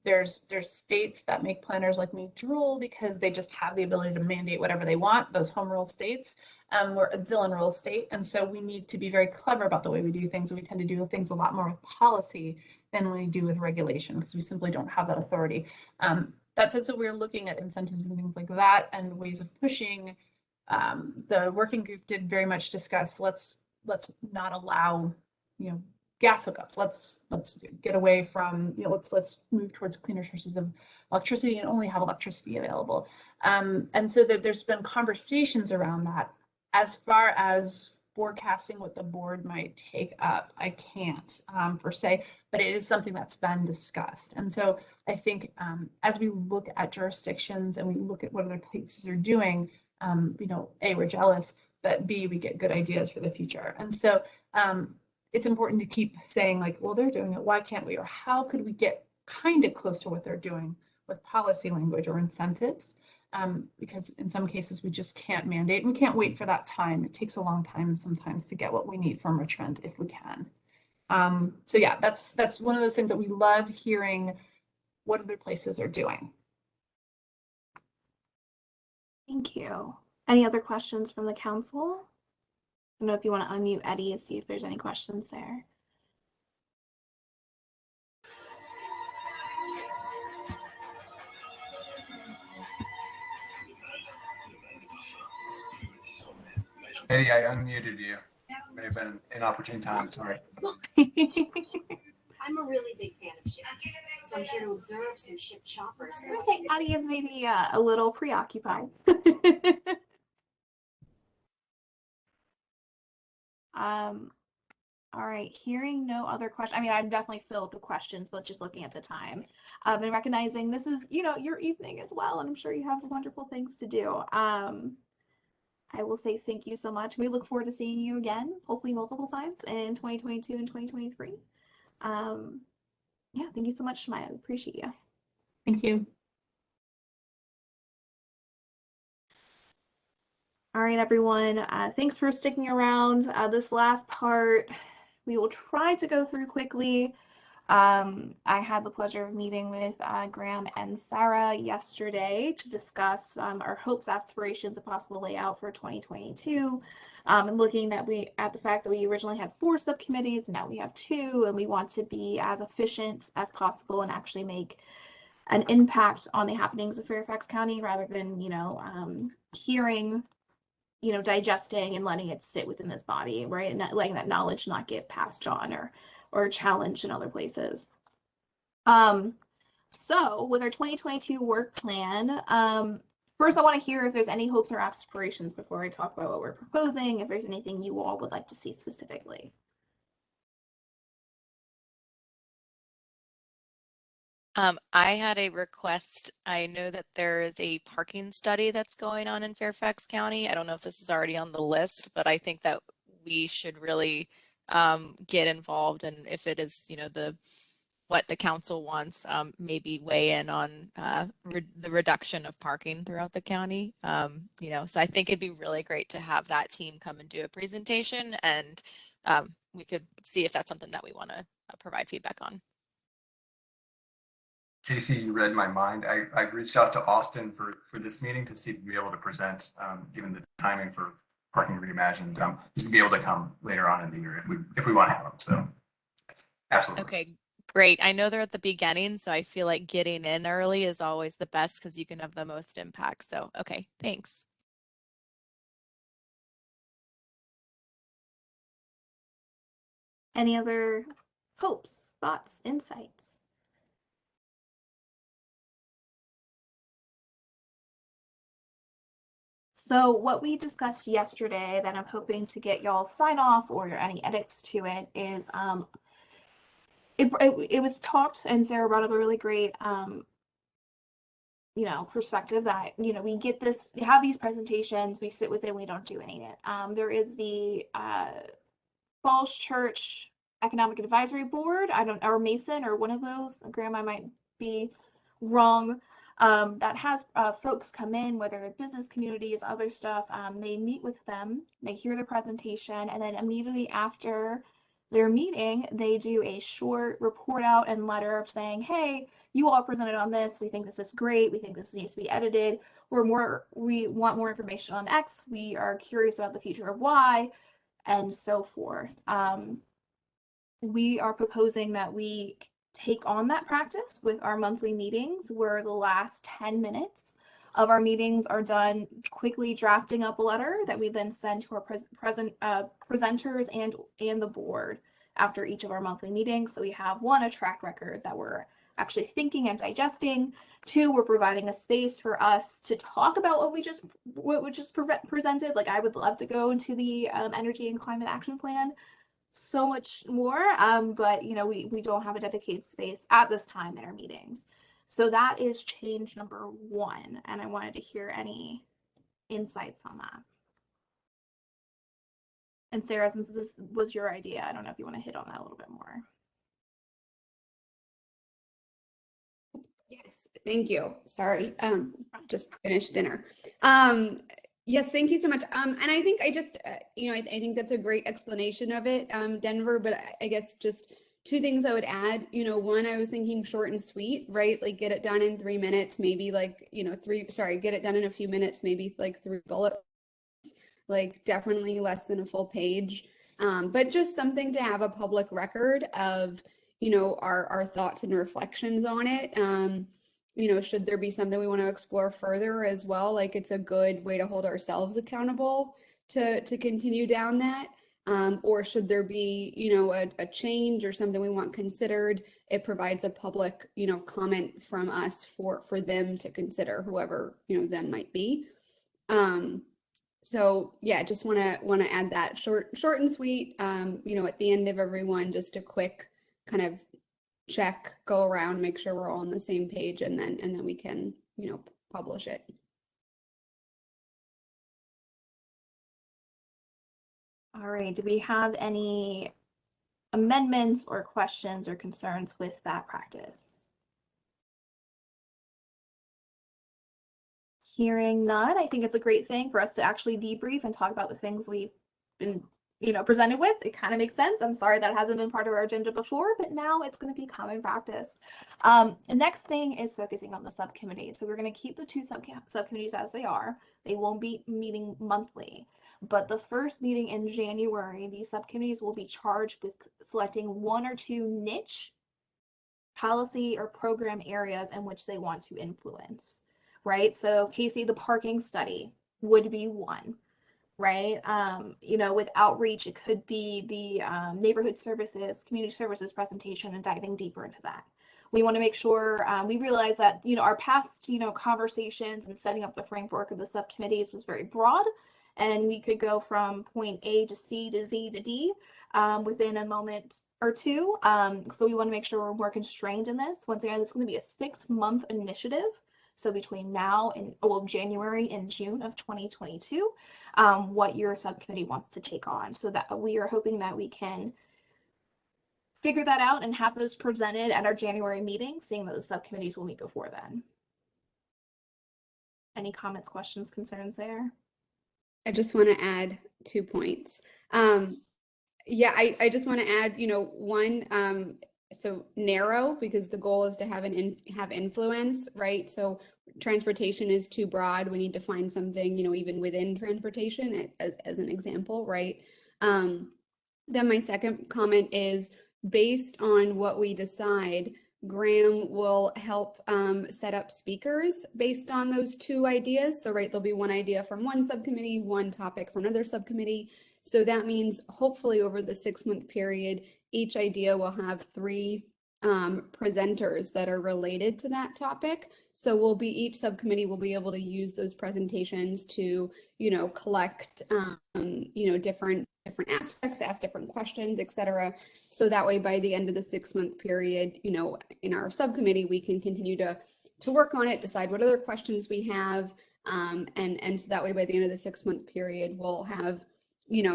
There's states that make planners like me drool because they just have the ability to mandate whatever they want, those home rule states. We're a Dillon rule state, and so we need to be very clever about the way we do things. We tend to do things a lot more with policy than we do with regulation because we simply don't have that authority. That said, so we're looking at incentives and things like that and ways of pushing. The working group did very much discuss let's not allow gas hookups. Let's get away from let's move towards cleaner sources of electricity and only have electricity available. And so there's been conversations around that. As far as forecasting what the board might take up, I can't per se, but it is something that's been discussed. And so I think as we look at jurisdictions and we look at what other places are doing, A, we're jealous, but B, we get good ideas for the future. And so it's important to keep saying like, well, they're doing it, why can't we? Or how could we get kind of close to what they're doing with policy language or incentives? Because in some cases we just can't mandate and we can't wait for that time. It takes a long time sometimes to get what we need from Richmond if we can. So yeah, that's one of those things that we love hearing what other places are doing. Thank you. Any other questions from the council? I don't know if you want to unmute Eddie and see if there's any questions there. Eddie, I unmuted you. May have been an inopportune time, sorry. I'm a really big fan of ship, so I'm here to observe some ship shoppers. I would say Eddie is maybe a little preoccupied. All right, hearing no other questions. I mean, I'm definitely filled with questions, but just looking at the time and recognizing this is, your evening as well, and I'm sure you have wonderful things to do. I will say thank you so much. We look forward to seeing you again, hopefully multiple times in 2022 and 2023. Yeah, thank you so much, Maya. I appreciate you. Thank you. All right, everyone. Thanks for sticking around. This last part we will try to go through quickly. I had the pleasure of meeting with Graham and Sarah yesterday to discuss our hopes, aspirations, and possible layout for 2022. And looking at the fact that we originally had 4 subcommittees, now we have 2, and we want to be as efficient as possible and actually make an impact on the happenings of Fairfax County rather than, hearing, digesting and letting it sit within this body, right? And not letting that knowledge not get passed on or challenged in other places. So with our 2022 work plan, first I want to hear if there's any hopes or aspirations before I talk about what we're proposing, if there's anything you all would like to see specifically. I had a request. I know that there is a parking study that's going on in Fairfax County. I don't know if this is already on the list, but I think that we should really get involved, and if it is, what the council wants, maybe weigh in on the reduction of parking throughout the county. So I think it'd be really great to have that team come and do a presentation, and we could see if that's something that we want to provide feedback on. Casey, you read my mind. I reached out to Austin for this meeting to see if we'd be able to present, given the timing for Parking Reimagined, to be able to come later on in the year if we want to have them. So absolutely. Okay, great. I know they're at the beginning, so I feel like getting in early is always the best because you can have the most impact. So, okay, thanks. Any other hopes, thoughts, insights? So what we discussed yesterday that I'm hoping to get y'all sign off or any edits to it is it was talked, and Sarah brought up a really great perspective that we get this, we have these presentations, we sit with it, we don't do any of it. There is the Falls Church Economic Advisory Board, or Mason, or one of those. Graham, I might be wrong. That has folks come in, whether they're business communities, other stuff. They meet with them, they hear the presentation, and then immediately after their meeting, they do a short report out and letter of saying, hey, you all presented on this. We think this is great. We think this needs to be edited. We want more information on X. We are curious about the future of Y, and so forth. We are proposing that we take on that practice with our monthly meetings, where the last 10 minutes of our meetings are done quickly drafting up a letter that we then send to our presenters and the board after each of our monthly meetings. So we have, 1, a track record that we're actually thinking and digesting. 2, we're providing a space for us to talk about what we just presented. Like, I would love to go into the energy and climate action plan so much more, but we don't have a dedicated space at this time in our meetings. So that is change number 1, and I wanted to hear any insights on that. And Sarah, since this was your idea, I don't know if you want to hit on that a little bit more. Yes, thank you. Sorry, just finished dinner. Yes, thank you so much. And I think I just, I think that's a great explanation of it, Denver, but I guess just 2 things I would add. 1, I was thinking short and sweet, right? Like, get it done in 3 minutes, maybe like, get it done in a few minutes, maybe like 3 bullets, like definitely less than a full page. But just something to have a public record of, our thoughts and reflections on it. Should there be something we want to explore further as well? Like, it's a good way to hold ourselves accountable to continue down that. Or should there be, a change or something we want considered? It provides a public, comment from us for them to consider, whoever, them might be. So yeah, just want to add that short and sweet, at the end of everyone, just a quick kind of check, go around, make sure we're all on the same page, and then we can, publish it. All right, do we have any amendments or questions or concerns with that practice? Hearing none, I think it's a great thing for us to actually debrief and talk about the things we've been presented with. It kind of makes sense. I'm sorry that hasn't been part of our agenda before, but now it's going to be common practice. The next thing is focusing on the subcommittees. So we're going to keep the two subcommittees as they are. They won't be meeting monthly. But the first meeting in January, these subcommittees will be charged with selecting one or two niche policy or program areas in which they want to influence, right? So Casey, the parking study would be one, right? With outreach, it could be the neighborhood services, community services presentation and diving deeper into that. We want to make sure we realize that, our past, conversations and setting up the framework of the subcommittees was very broad, and we could go from point A to C to Z to D within a moment or two. So we want to make sure we're more constrained in this. Once again, it's going to be a 6-month initiative. So between now and January and June of 2022, what your subcommittee wants to take on. So that we are hoping that we can figure that out and have those presented at our January meeting, seeing that the subcommittees will meet before then. Any comments, questions, concerns there? I just want to add 2 points. Yeah, I just want to add, one, so narrow, because the goal is to have have influence, right? So transportation is too broad. We need to find something, even within transportation as an example, right? Then my second comment is, based on what we decide, Graham will help set up speakers based on those 2 ideas. So, right, there'll be one idea from one subcommittee, one topic from another subcommittee. So that means hopefully over the 6-month period, each idea will have 3 presenters that are related to that topic. So each subcommittee will be able to use those presentations to, collect, different aspects, ask different questions, etc. So that way, by the end of the 6-month period, in our subcommittee, we can continue to work on it, decide what other questions we have, and so that way, by the end of the 6-month period, we'll have,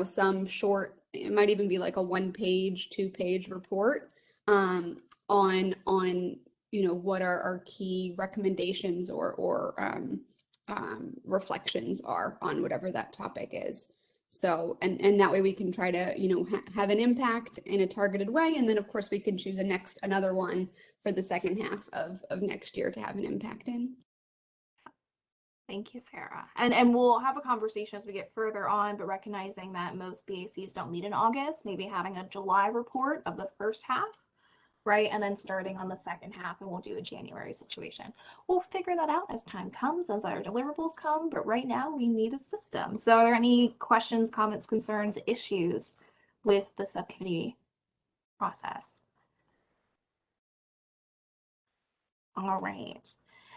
some short, it might even be like a 1-page, 2-page report on what our key recommendations or reflections are on whatever that topic is. So, and that way we can try to, have an impact in a targeted way. And then of course we can choose another one for the second half of next year to have an impact in. Thank you, Sarah. And we'll have a conversation as we get further on, but recognizing that most BACs don't meet in August, maybe having a July report of the first half, right? And then starting on the second half, and we'll do a January situation. We'll figure that out as time comes, as our deliverables come, but right now we need a system. So are there any questions, comments, concerns, issues with the subcommittee process? All right.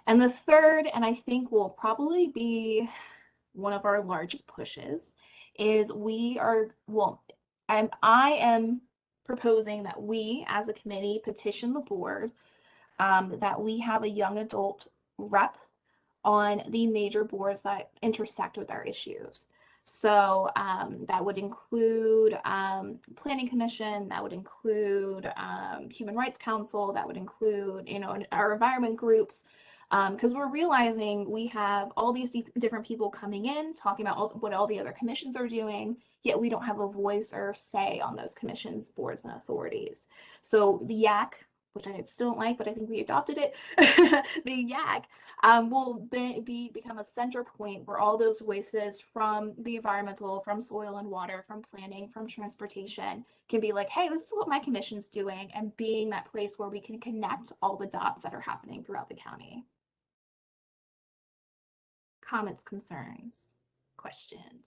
And the third, and I think will probably be one of our largest pushes, is I am proposing that we as a committee petition the board that we have a young adult rep on the major boards that intersect with our issues. So that would include Planning Commission, that would include Human Rights Council, that would include, our environment groups, because we're realizing we have all these different people coming in, talking about what all the other commissions are doing, yet we don't have a voice or say on those commissions, boards, and authorities. So the YAC, which I still don't like, but I think we adopted it, the YAC will become a center point where all those voices from the environmental, from soil and water, from planning, from transportation can be like, hey, this is what my commission's doing, and being that place where we can connect all the dots that are happening throughout the county. Comments, concerns, questions?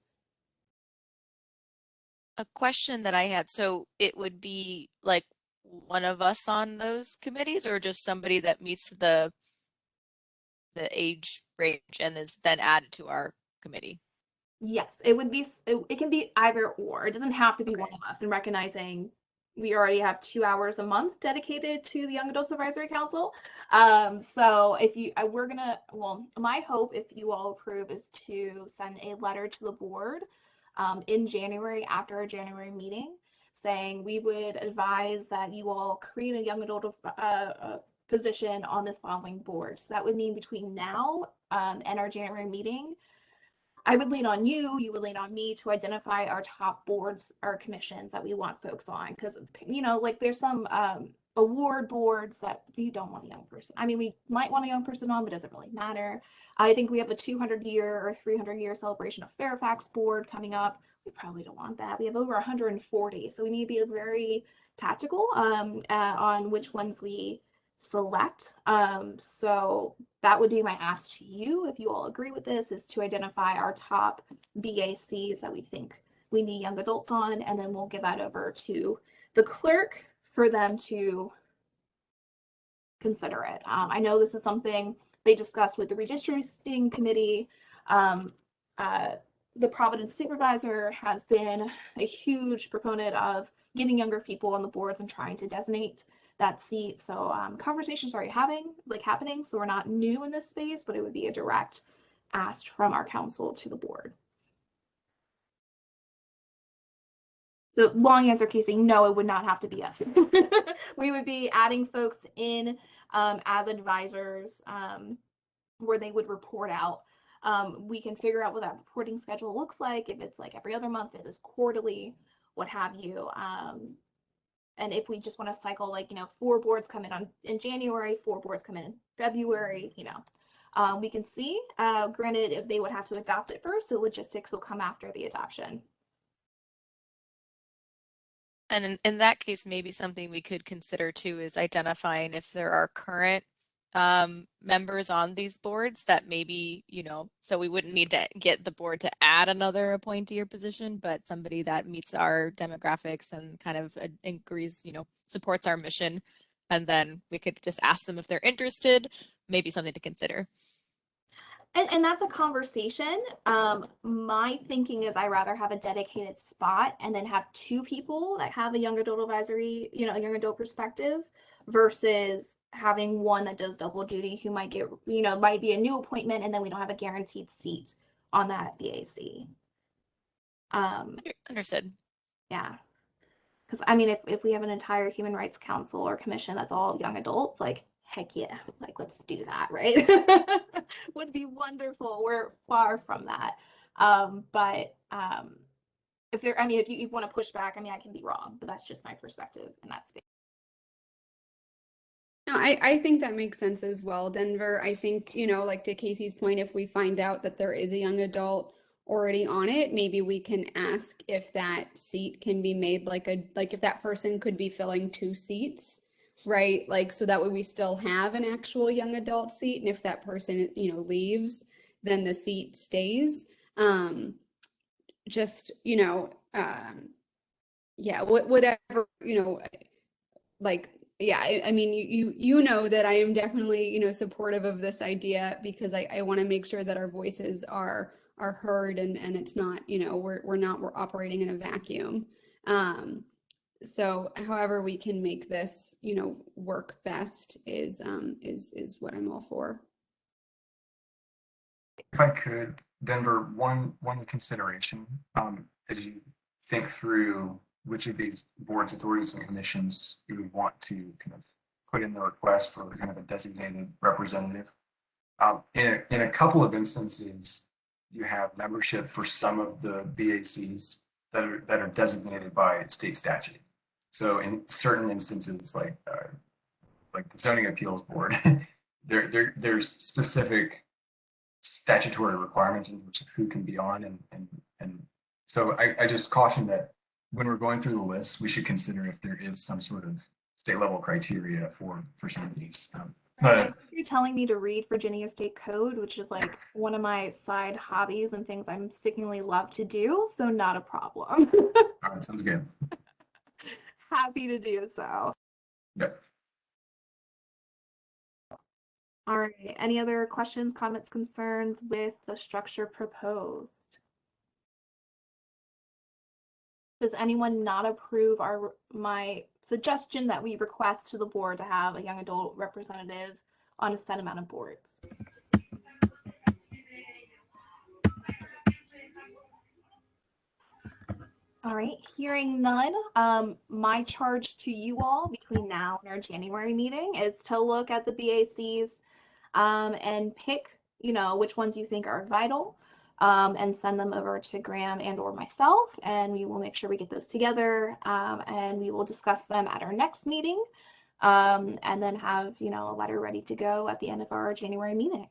A question that I had, so it would be like one of us on those committees, or just somebody that meets the age range and is then added to our committee? Yes, it would be, it can be either or. It doesn't have to be one of us, and recognizing we already have 2 hours a month dedicated to the Young Adults Advisory Council. So if you, my hope, if you all approve, is to send a letter to the board in January after our January meeting, saying we would advise that you all create a young adult position on the following boards. So that would mean between now and our January meeting, I would lean on you, you would lean on me to identify our top boards or commissions that we want folks on. Because, you know, like there's some award boards that we don't want a young person. I mean, we might want a young person on, but it doesn't really matter. I think we have a 200-year or 300-year celebration of Fairfax board coming up. We probably don't want that. We have over 140, so we need to be very tactical on which ones we select. So that would be my ask to you, if you all agree with this, is to identify our top BACs that we think we need young adults on, and then we'll give that over to the clerk for them to consider it. I know this is something they discussed with the redistricting committee. The Providence supervisor has been a huge proponent of getting younger people on the boards and trying to designate that seat. So conversations are happening. So we're not new in this space, but it would be a direct ask from our council to the board. So long answer, Casey, no, it would not have to be us. We would be adding folks in as advisors where they would report out. We can figure out what that reporting schedule looks like, if it's like every other month, if it's quarterly, what have you. And if we just want to cycle, like, 4 boards come in January, 4 boards come in February, we can see. Granted, if they would have to adopt it first, so logistics will come after the adoption. And in that case, maybe something we could consider too is identifying if there are current members on these boards that maybe, so we wouldn't need to get the board to add another appointee or position, but somebody that meets our demographics and kind of agrees, supports our mission. And then we could just ask them if they're interested, maybe something to consider. And that's a conversation. My thinking is I rather have a dedicated spot and then have 2 people that have a young adult advisory, a young adult perspective, versus having one that does double duty who might get, might be a new appointment, and then we don't have a guaranteed seat on that BAC. Understood. Yeah. Because I mean, if we have an entire human rights council or commission that's all young adults, like, heck yeah, like, let's do that, right? Would be wonderful. We're far from that. But if you want to push back, I can be wrong, but that's just my perspective in that space. No, I think that makes sense as well, Denver. I think, like to Casey's point, if we find out that there is a young adult already on it, maybe we can ask if that seat can be made like if that person could be filling 2 seats, right? Like, so that way we still have an actual young adult seat. And if that person, leaves, then the seat stays. Yeah, whatever, like, yeah, I mean, you know that I am definitely, supportive of this idea, because I want to make sure that our voices are heard, and it's not, we're operating in a vacuum. So however we can make this, work best is what I'm all for. If I could, Denver, one consideration, as you think through which of these boards, authorities, and commissions you would want to kind of put in the request for kind of a designated representative. In a couple of instances, you have membership for some of the BACs that are designated by state statute. So in certain instances, like the zoning appeals board, there's specific statutory requirements in terms of who can be on, and so I just caution that when we're going through the list, we should consider if there is some sort of state level criteria for some of these. You're telling me to read Virginia State Code, which is like one of my side hobbies and things I'm sickeningly love to do, so not a problem. All right, sounds good. Happy to do so. Yep. All right. Any other questions, comments, concerns with the structure proposed? Does anyone not approve my suggestion that we request to the board to have a young adult representative on a set amount of boards? All right, hearing none, my charge to you all between now and our January meeting is to look at the BACs and pick, which ones you think are vital and send them over to Graham and or myself, and we will make sure we get those together, and we will discuss them at our next meeting, and then have, you know, a letter ready to go at the end of our January meeting.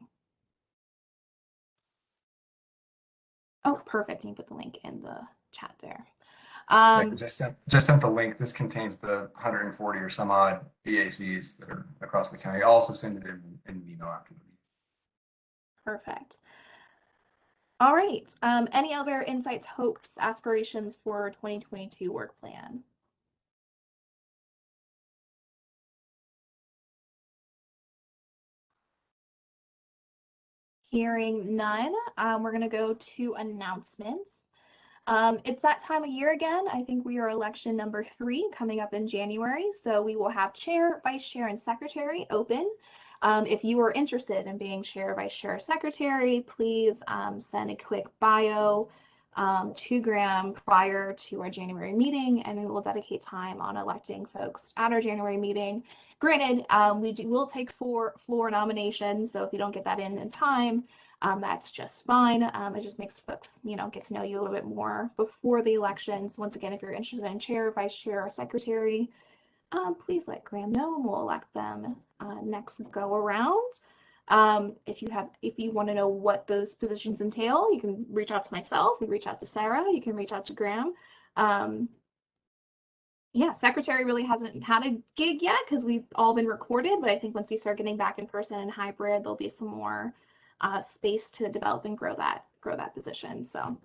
Oh, perfect. You can put the link in the chat there. Just sent the link. This contains the 140 or some odd BACs that are across the county. I'll also send it in an email after the meeting. Perfect. All right. Any other insights, hopes, aspirations for 2022 work plan? Hearing none, we're going to go to announcements. It's that time of year again. I think we are election number 3 coming up in January. So we will have chair, vice chair, and secretary open. If you are interested in being chair, vice chair, secretary, please send a quick bio to Graham prior to our January meeting, and we will dedicate time on electing folks at our January meeting. Granted, we'll take 4 floor nominations, so if you don't get that in time, that's just fine. It just makes folks, you know, get to know you a little bit more before the elections. Once again, if you're interested in chair, vice chair, or secretary, please let Graham know, and we'll elect them next go around. If you want to know what those positions entail, you can reach out to myself. You reach out to Sarah. You can reach out to Graham. Yeah, secretary really hasn't had a gig yet because we've all been recorded, but I think once we start getting back in person and hybrid, there'll be some more space to develop and grow that position. So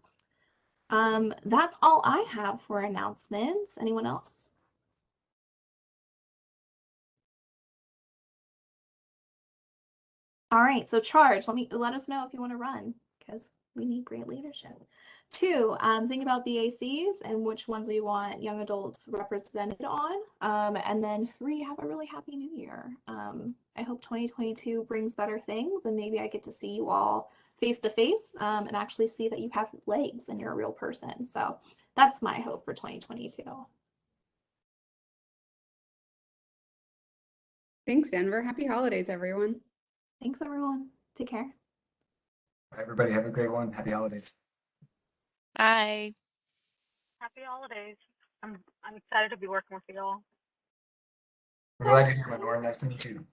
that's all I have for announcements. Anyone else? All right, so charge. Let us know if you want to run because we need great leadership. 2, think about BACs and which ones we want young adults represented on. And then 3, have a really happy new year. I hope 2022 brings better things, and maybe I get to see you all face to face and actually see that you have legs and you're a real person. So that's my hope for 2022. Thanks, Denver. Happy holidays, everyone. Thanks, everyone. Take care. Bye, everybody. Have a great one. Happy holidays. Bye. Happy holidays. I'm excited to be working with you all. We're glad you're here, Lenore. Nice to meet you.